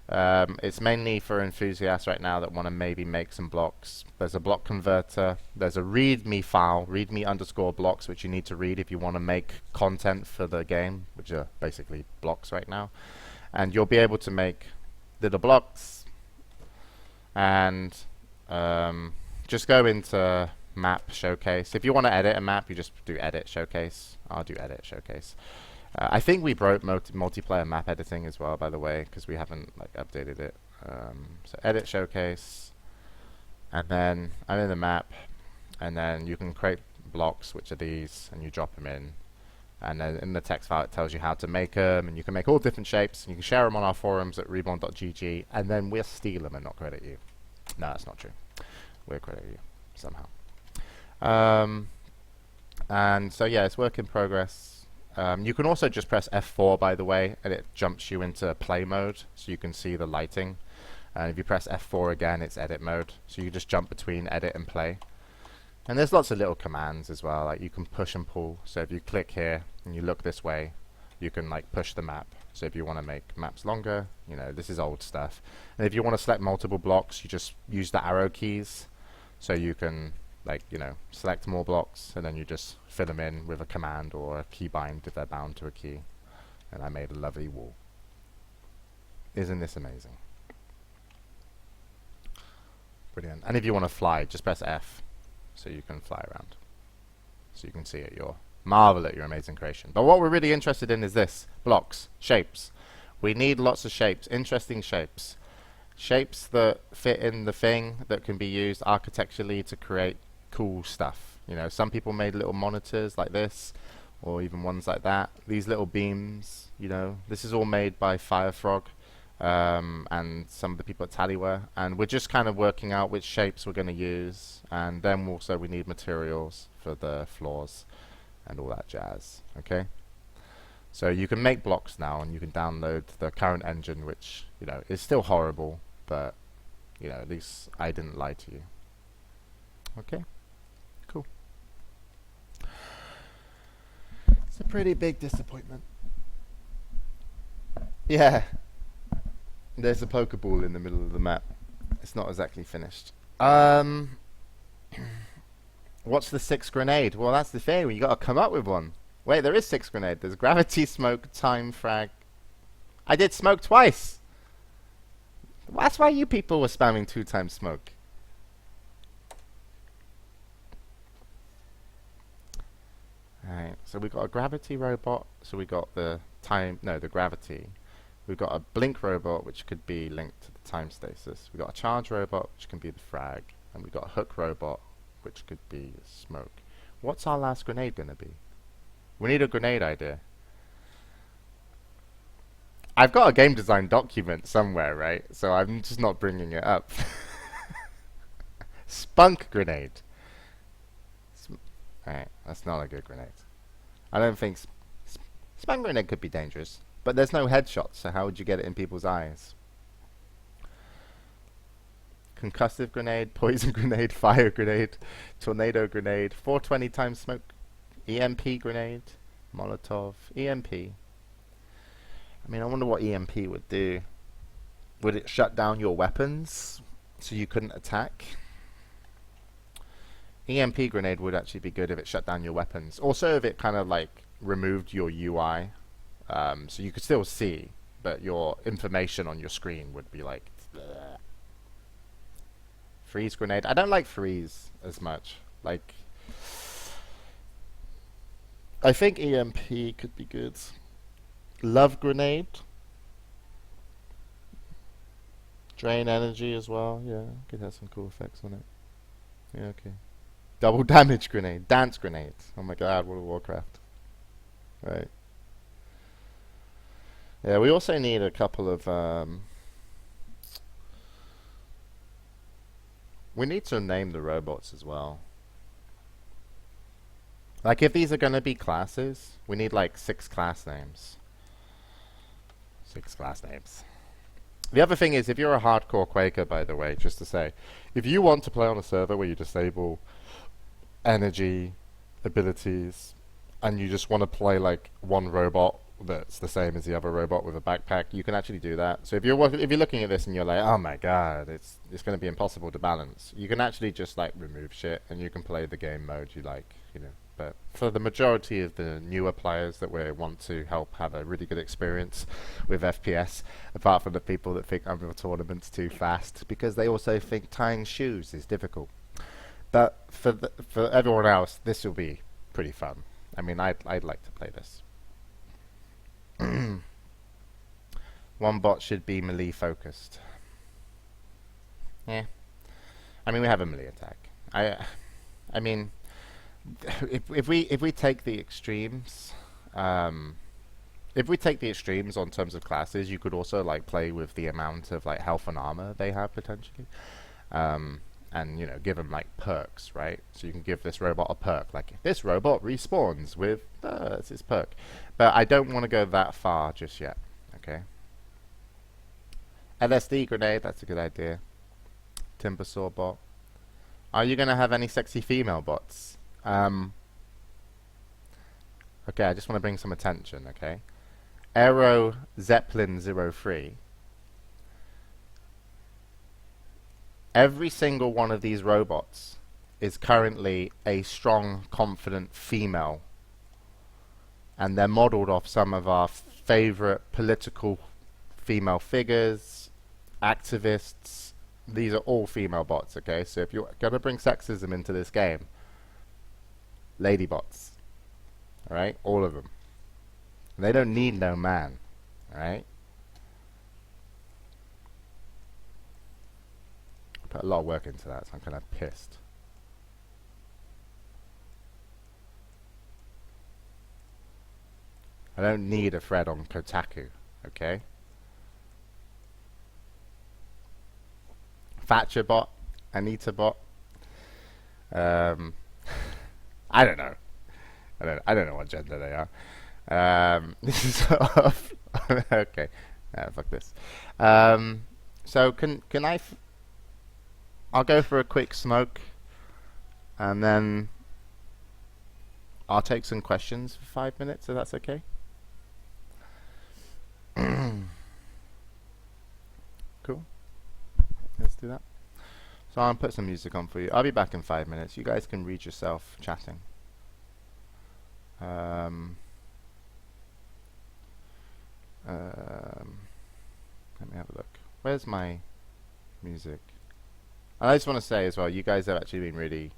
It's mainly for enthusiasts right now that want to maybe make some blocks. There's a block converter. There's a README file, README_blocks, which you need to read if you want to make content for the game, which are basically blocks right now. And you'll be able to make little blocks. And just go into map showcase. If you want to edit a map, you just do edit showcase. I'll do edit showcase. I think we broke multiplayer map editing as well, by the way, because we haven't like updated it. So edit showcase, and then I'm in the map, and then you can create blocks, which are these, and you drop them in, and then in the text file it tells you how to make them, and you can make all different shapes, and you can share them on our forums at reborn.gg, and then we'll steal them and not credit you. No, that's not true. We'll credit you somehow. And so yeah, it's work in progress. You can also just press F4, by the way, and it jumps you into play mode, so you can see the lighting. And if you press F4 again, it's edit mode, so you just jump between edit and play. And there's lots of little commands as well, like you can push and pull. So if you click here and you look this way, you can like push the map. So if you want to make maps longer, you know, this is old stuff. And if you want to select multiple blocks, you just use the arrow keys, so you can like, you know, select more blocks, and then you just fill them in with a command or a keybind if they're bound to a key. And I made a lovely wall. Isn't this amazing? Brilliant. And if you want to fly, just press F, so you can fly around. So you can see it, marvel at your amazing creation. But what we're really interested in is this: blocks, shapes. We need lots of shapes, interesting shapes. Shapes that fit in the thing, that can be used architecturally to create cool stuff. You know, some people made little monitors like this, or even ones like that. These little beams, you know, this is all made by Firefrog and some of the people at Tallyware, and we're just kind of working out which shapes we're going to use, and then also we need materials for the floors and all that jazz. Okay, so you can make blocks now, and you can download the current engine, which, you know, is still horrible, but, you know, at least I didn't lie to you. Okay, cool. It's a pretty big disappointment. Yeah, there's a Pokeball in the middle of the map. It's not exactly finished. What's the 6th grenade? Well, that's the thing. You got to come up with one. Wait, there is 6 grenade. There's gravity, smoke, time, frag. I did smoke twice. That's why you people were spamming 2 times smoke. Alright, so we got a gravity robot. So we got the gravity. We've got a blink robot, which could be linked to the time stasis. We've got a charge robot, which can be the frag. And we've got a hook robot, which could be smoke. What's our last grenade going to be? We need a grenade idea. I've got a game design document somewhere, right? So I'm just not bringing it up. Spunk grenade. Alright, that's not a good grenade. I don't think spunk grenade could be dangerous, but there's no headshot, so how would you get it in people's eyes? Concussive grenade, poison grenade, fire grenade, tornado grenade, 420 times smoke, EMP grenade, Molotov, EMP. I mean, I wonder what EMP would do. Would it shut down your weapons so you couldn't attack? EMP grenade would actually be good if it shut down your weapons. Also, if it kind of like removed your UI, so you could still see, but your information on your screen would be like bleh. Freeze grenade. I don't like freeze as much. Like, I think EMP could be good. Love grenade. Drain energy as well. Yeah, could have some cool effects on it. Yeah, okay. Double damage grenade. Dance grenades. Oh my god, World of Warcraft. Right. Yeah, we also need a couple of we need to name the robots as well. Like if these are gonna be classes, we need like 6 class names. 6 class names. The other thing is, if you're a hardcore Quaker, by the way, just to say, if you want to play on a server where you disable energy, abilities, and you just want to play like one robot that's the same as the other robot with a backpack, you can actually do that. So if you're looking at this and you're like, oh my god, it's going to be impossible to balance, you can actually just like remove shit and you can play the game mode you like, you know. But for the majority of the newer players that we want to help have a really good experience with FPS, apart from the people that think Unreal Tournament's too fast, because they also think tying shoes is difficult. But for everyone else, this will be pretty fun. I mean, I'd like to play this. One bot should be melee focused. Yeah. I mean, we have a melee attack. I mean, if we take the extremes, if we take the extremes on terms of classes, you could also like play with the amount of like health and armor they have potentially, and you know, give them like perks, right? So you can give this robot a perk, like if this robot respawns with it's his perk. But I don't want to go that far just yet. Okay. LSD grenade, that's a good idea. Timber saw bot. Are you gonna have any sexy female bots? Okay, I just want to bring some attention, okay? Aero Zeppelin 03. Every single one of these robots is currently a strong, confident female. And they're modeled off some of our favorite political female figures, activists. These are all female bots, okay? So if you're going to bring sexism into this game, lady bots. Alright? All of them. And they don't need no man. Alright? Put a lot of work into that, so I'm kind of pissed. I don't need a thread on Kotaku, okay? Thatcher bot, Anita bot. I don't know. I don't know what gender they are. This is sort of okay. Fuck this. So can I? I'll go for a quick smoke, and then I'll take some questions for 5 minutes. If that's okay. Cool. Let's do that. So I'll put some music on for you. I'll be back in 5 minutes. You guys can read yourself chatting. Let me have a look. Where's my music? And I just want to say as well, you guys have actually been really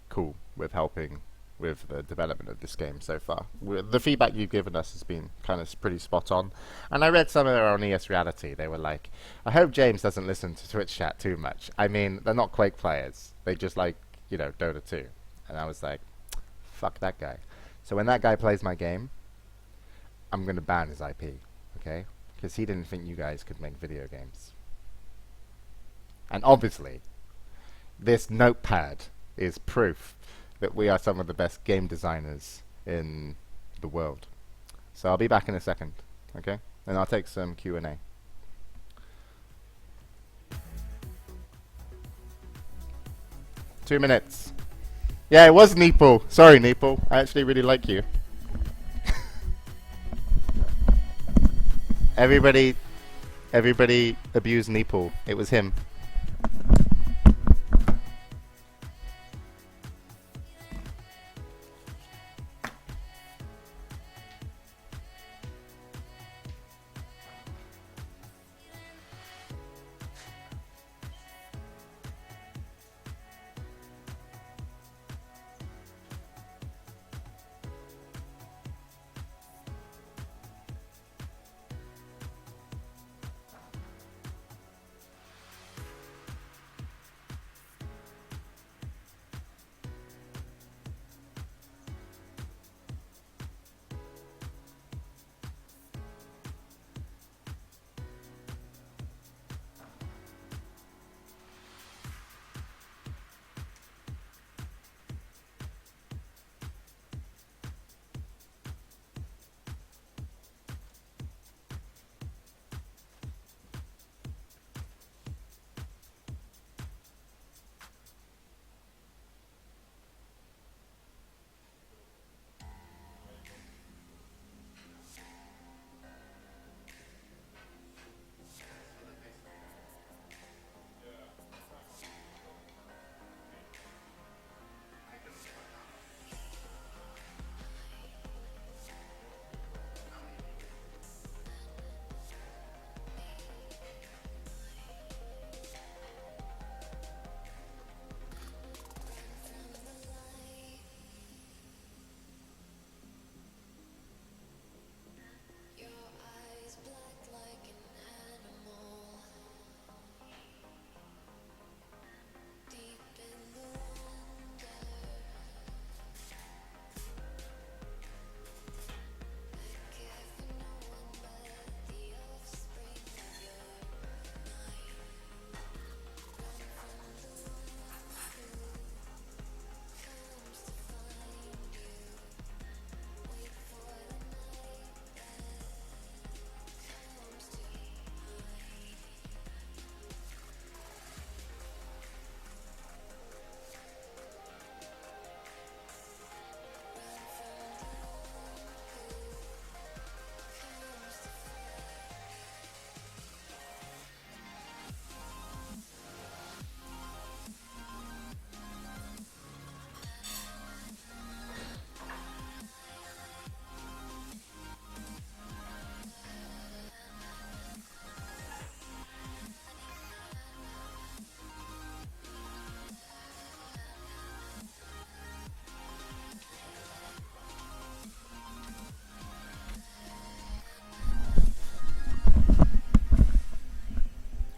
cool with helping with the development of this game so far. The feedback you've given us has been kind of pretty spot on. And I read somewhere on ES Reality, they were like, I hope James doesn't listen to Twitch chat too much. I mean, they're not Quake players. They just like, you know, Dota 2. And I was like, fuck that guy. So when that guy plays my game, I'm going to ban his IP, okay? Because he didn't think you guys could make video games. And obviously, this notepad is proof that we are some of the best game designers in the world. So I'll be back in a second, okay? And I'll take some Q&A. Two minutes. Yeah, it was Neeple. Sorry, Neeple. I actually really like you. Everybody abused Neeple. It was him.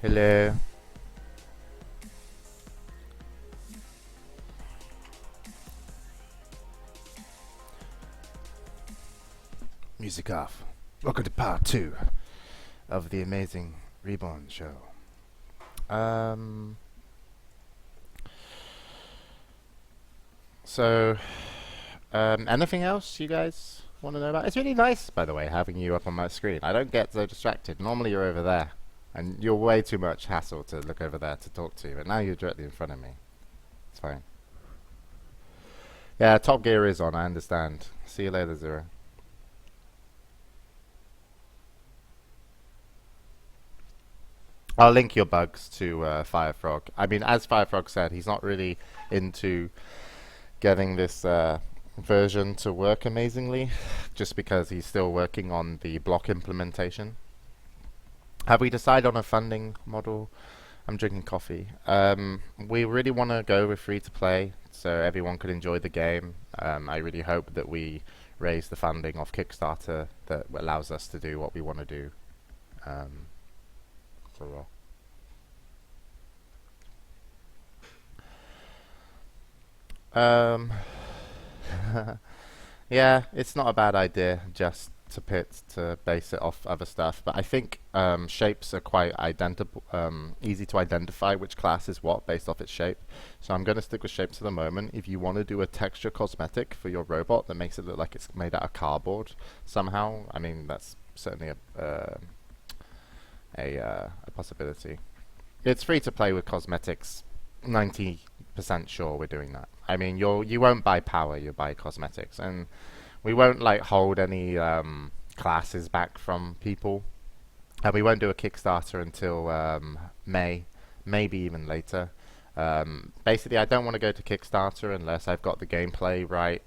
Hello. Music off. Welcome to part 2 of the Amazing Reborn Show. Anything else you guys want to know about? It's really nice, by the way, having you up on my screen. I don't get so distracted. Normally you're over there, and you're way too much hassle to look over there to talk to you, but now you're directly in front of me. It's fine. Yeah, Top Gear is on, I understand. See you later, Zero. I'll link your bugs to Firefrog. I mean, as Firefrog said, he's not really into getting this version to work amazingly, just because he's still working on the block implementation. Have we decided on a funding model? I'm drinking coffee. We really want to go with free to play, so everyone could enjoy the game. I really hope that we raise the funding off Kickstarter that allows us to do what we want to do. For Raw. Yeah, it's not a bad idea just to base it off other stuff, but I think shapes are quite easy to identify which class is what based off its shape. So I'm going to stick with shapes for the moment. If you want to do a texture cosmetic for your robot that makes it look like it's made out of cardboard somehow, I mean that's certainly a possibility. It's free to play with cosmetics. 90% sure we're doing that. I mean, you won't buy power, you buy cosmetics, and we won't like hold any classes back from people, and we won't do a Kickstarter until May, maybe even later. Basically, I don't want to go to Kickstarter unless I've got the gameplay right,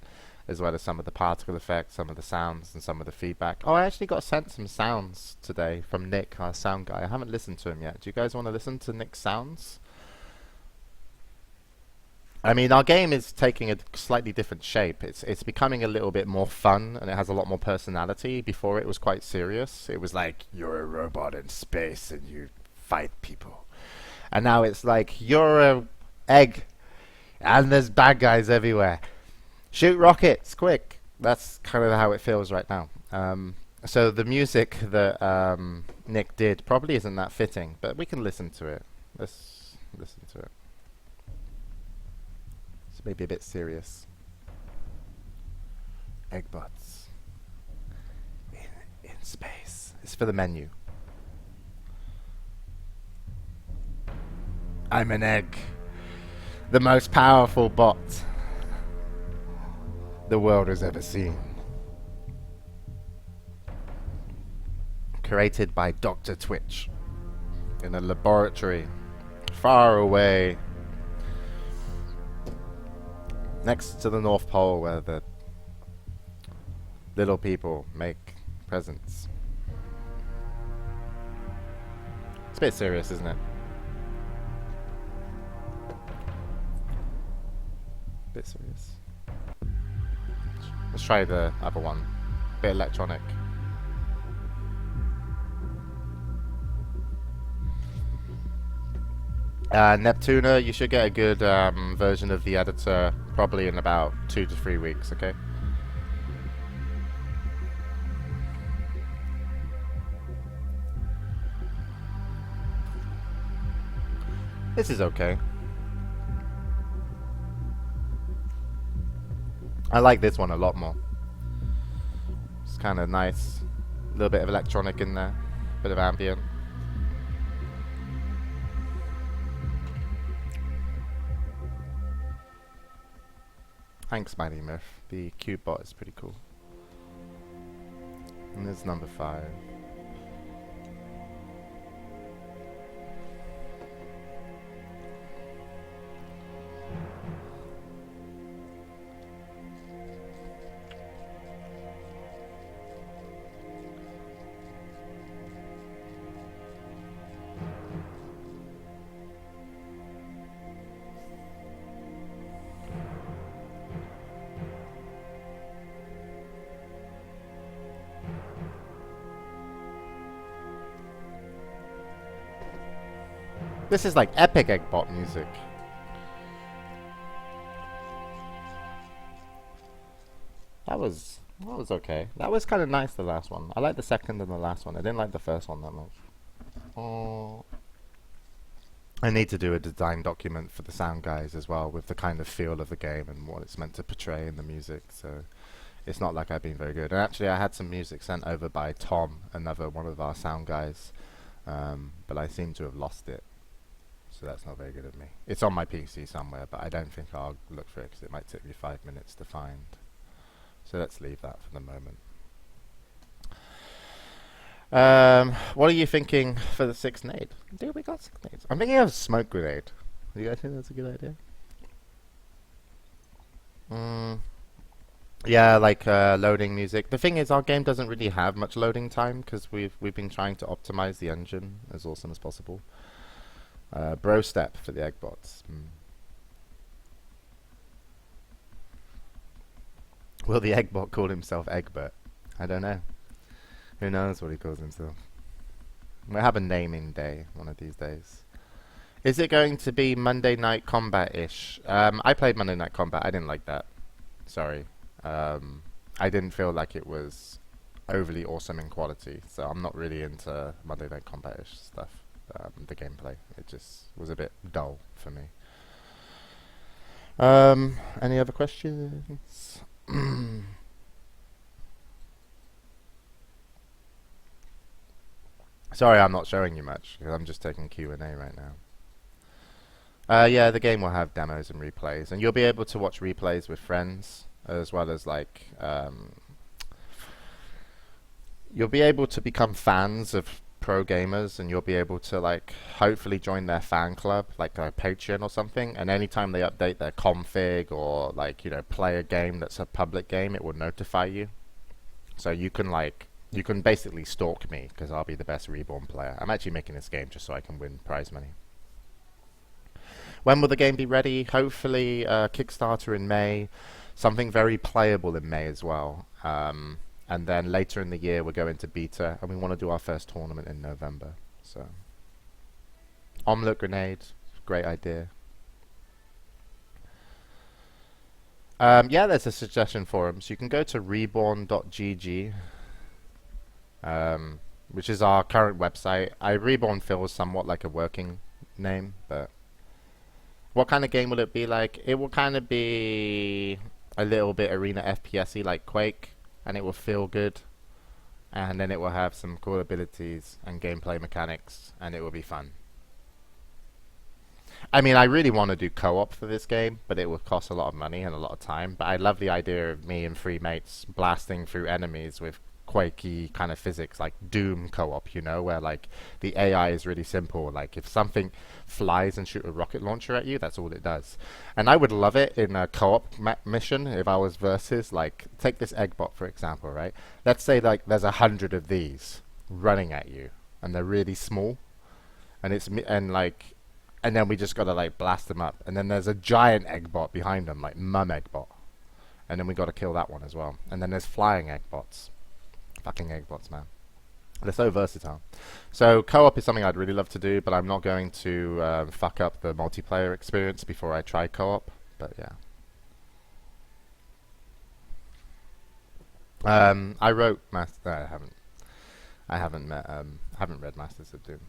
as well as some of the particle effects, some of the sounds, and some of the feedback. Oh, I actually got sent some sounds today from Nick, our sound guy. I haven't listened to him yet. Do you guys want to listen to Nick's sounds? I mean, our game is taking a slightly different shape. It's becoming a little bit more fun, and it has a lot more personality. Before, it was quite serious. It was like, you're a robot in space, and you fight people. And now it's like, you're a egg, and there's bad guys everywhere. Shoot rockets, quick! That's kind of how it feels right now. So the music that Nick did probably isn't that fitting, but we can listen to it. Let's listen to it. It's maybe a bit serious. Eggbots in space. It's for the menu. I'm an egg. The most powerful bot the world has ever seen. Created by Dr. Twitch in a laboratory far away next to the North Pole, where the little people make presents. It's a bit serious, isn't it? A bit serious. Let's try the other one. A bit electronic. Neptuna, you should get a good version of the editor probably in about 2 to 3 weeks, okay? This is okay. I like this one a lot more. It's kind of nice. A little bit of electronic in there. Bit of ambient. Thanks, Mighty Myth. The cube bot is pretty cool. And there's number 5. This is like epic Eggbot music. That was okay. That was kind of nice, the last one. I like the second and the last one. I didn't like the first one that much. Oh. I need to do a design document for the sound guys as well, with the kind of feel of the game and what it's meant to portray in the music. So it's not like I've been very good. And actually, I had some music sent over by Tom, another one of our sound guys, but I seem to have lost it. So that's not very good of me. It's on my PC somewhere, but I don't think I'll look for it because it might take me 5 minutes to find. So let's leave that for the moment. What are you thinking for the 6th nade? Dude, we got 6 nades. I'm thinking of smoke grenade. Do you guys think that's a good idea? Yeah, like loading music. The thing is, our game doesn't really have much loading time because we've been trying to optimize the engine as awesome as possible. Bro step for the Eggbots. Will the Eggbot call himself Egbert? I don't know. Who knows what he calls himself? We'll have a naming day one of these days. Is it going to be Monday Night Combat-ish? I played Monday Night Combat. I didn't like that. Sorry. I didn't feel like it was overly awesome in quality, so I'm not really into Monday Night Combat-ish stuff. The gameplay. It just was a bit dull for me. Any other questions? Sorry, I'm not showing you much because I'm just taking Q&A right now. Yeah, the game will have demos and replays, and you'll be able to watch replays with friends as well as like you'll be able to become fans of pro gamers, and you'll be able to like hopefully join their fan club, like a Patreon or something, and anytime they update their config or like, you know, play a game that's a public game, it will notify you. So you can basically stalk me because I'll be the best Reborn player. I'm actually making this game just so I can win prize money. When will the game be ready? Hopefully Kickstarter in May, something very playable in May as well. And then later in the year we're going to beta, and we want to do our first tournament in November. So, omelette grenade, great idea. Yeah, there's a suggestion forum. So you can go to reborn.gg, which is our current website. Reborn feels somewhat like a working name, but what kind of game will it be like? It will kind of be a little bit arena FPS-y like Quake, and it will feel good, and then it will have some cool abilities and gameplay mechanics, and it will be fun. I mean, I really want to do co-op for this game, but it will cost a lot of money and a lot of time. But I love the idea of me and 3 mates blasting through enemies with Quakey kind of physics, like Doom co-op, you know, where like the AI is really simple. Like if something flies and shoot a rocket launcher at you, that's all it does. And I would love it in a co-op mission if I was versus, like, take this Eggbot for example, right? Let's say like there's 100 of these running at you, and they're really small, and and then we just gotta like blast them up, and then there's a giant Eggbot behind them, like Mum Eggbot, and then we gotta kill that one as well. And then there's flying Eggbots. Fucking Eggbots, man. They're so versatile. So co-op is something I'd really love to do, but I'm not going to fuck up the multiplayer experience before I try co-op. But yeah. I wrote Master. I haven't. I haven't read Masters of Doom.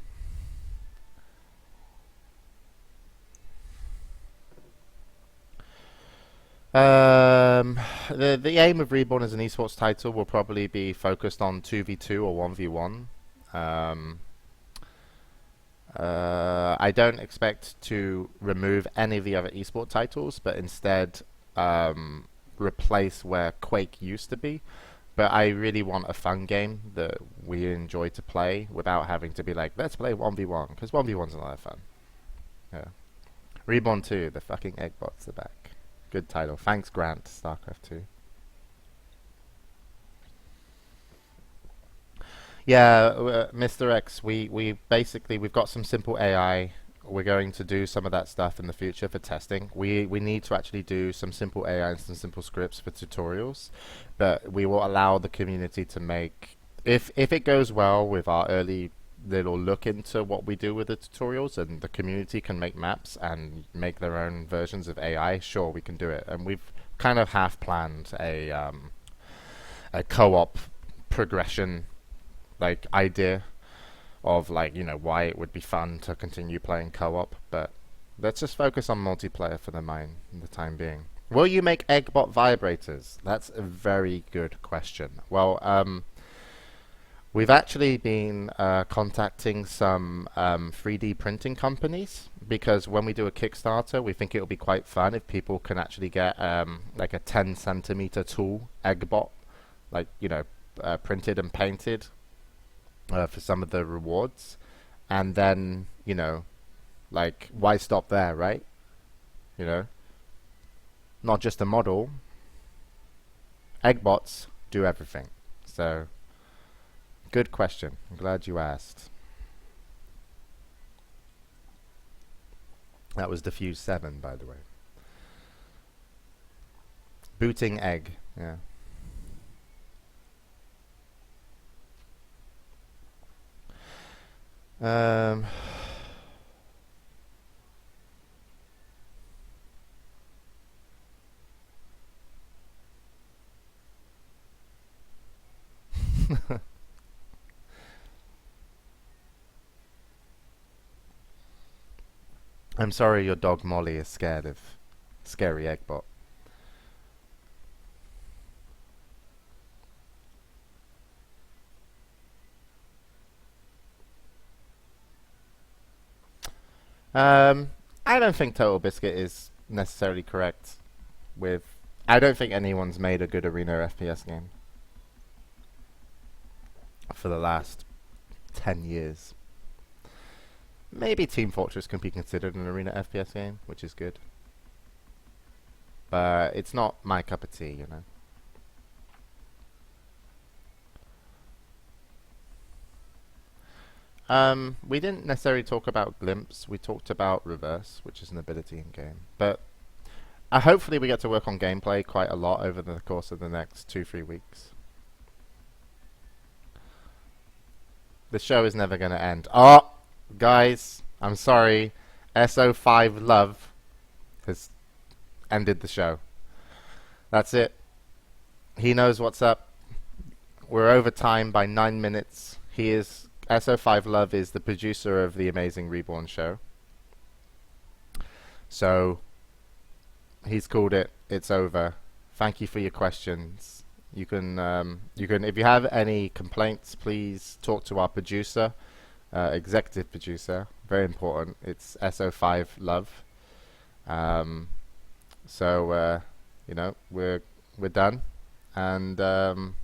The aim of Reborn as an esports title will probably be focused on 2v2 or 1v1. I don't expect to remove any of the other esport titles, but instead replace where Quake used to be. But I really want a fun game that we enjoy to play without having to be like, let's play 1v1, because 1v1's a lot of fun. Yeah. Reborn 2, the fucking Eggbots are back. Good title. Thanks, Grant. StarCraft 2. Yeah, Mr. X, we've got some simple AI. We're going to do some of that stuff in the future for testing. We need to actually do some simple AI and some simple scripts for tutorials, but we will allow the community to make, if it goes well with our early little look into what we do with the tutorials, and the community can make maps and make their own versions of AI, sure, we can do it. And we've kind of half planned a co-op progression like idea of, like, you know, why it would be fun to continue playing co-op, but let's just focus on multiplayer for the time being. Will you make Eggbot vibrators? That's a very good question. Well, we've actually been contacting some 3D printing companies, because when we do a Kickstarter, we think it'll be quite fun if people can actually get like a 10 centimeter tool Eggbot, like, you know, printed and painted for some of the rewards. And then, you know, like, why stop there, right? You know, not just a model. Eggbots do everything. So, good question. I'm glad you asked. That was Diffuse 7, by the way. Booting egg, yeah. I'm sorry your dog Molly is scared of Scary Eggbot. I don't think Total Biscuit is necessarily correct with... I don't think anyone's made a good arena FPS game for the last 10 years. Maybe Team Fortress can be considered an arena FPS game, which is good. But it's not my cup of tea, you know. We didn't necessarily talk about Glimpse. We talked about Reverse, which is an ability in game. But hopefully we get to work on gameplay quite a lot over the course of the next 2-3 weeks. The show is never going to end. Oh, guys, I'm sorry. SO5 Love has ended the show. That's it. He knows what's up. We're over time by 9 minutes. He is... SO5 Love is the producer of the Amazing Reborn Show. So, he's called it. It's over. Thank you for your questions. You can, if you have any complaints, please talk to our producer, executive producer. Very important. It's SO5 Love. You know, we're done, and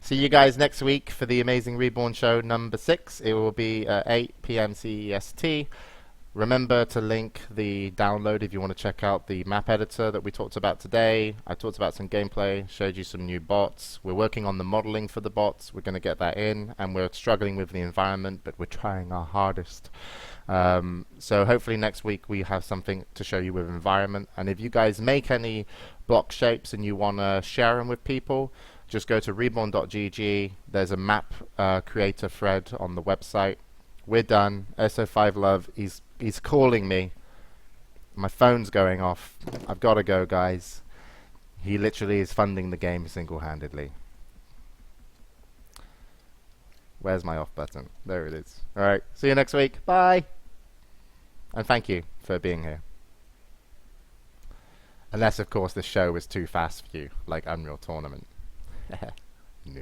see you guys next week for the Amazing Reborn Show number 6. It will be 8 p.m. CEST. Remember to link the download if you want to check out the map editor that we talked about today. I talked about some gameplay, showed you some new bots. We're working on the modeling for the bots. We're going to get that in, and we're struggling with the environment, but we're trying our hardest. So hopefully next week we have something to show you with environment. And if you guys make any block shapes and you want to share them with people, just go to reborn.gg. There's a map creator thread on the website. We're done. SO5 Love, he's calling me. My phone's going off. I've got to go, guys. He literally is funding the game single-handedly. Where's my off button? There it is. Alright, see you next week. Bye! And thank you for being here. Unless, of course, the show was too fast for you, like Unreal Tournament. No.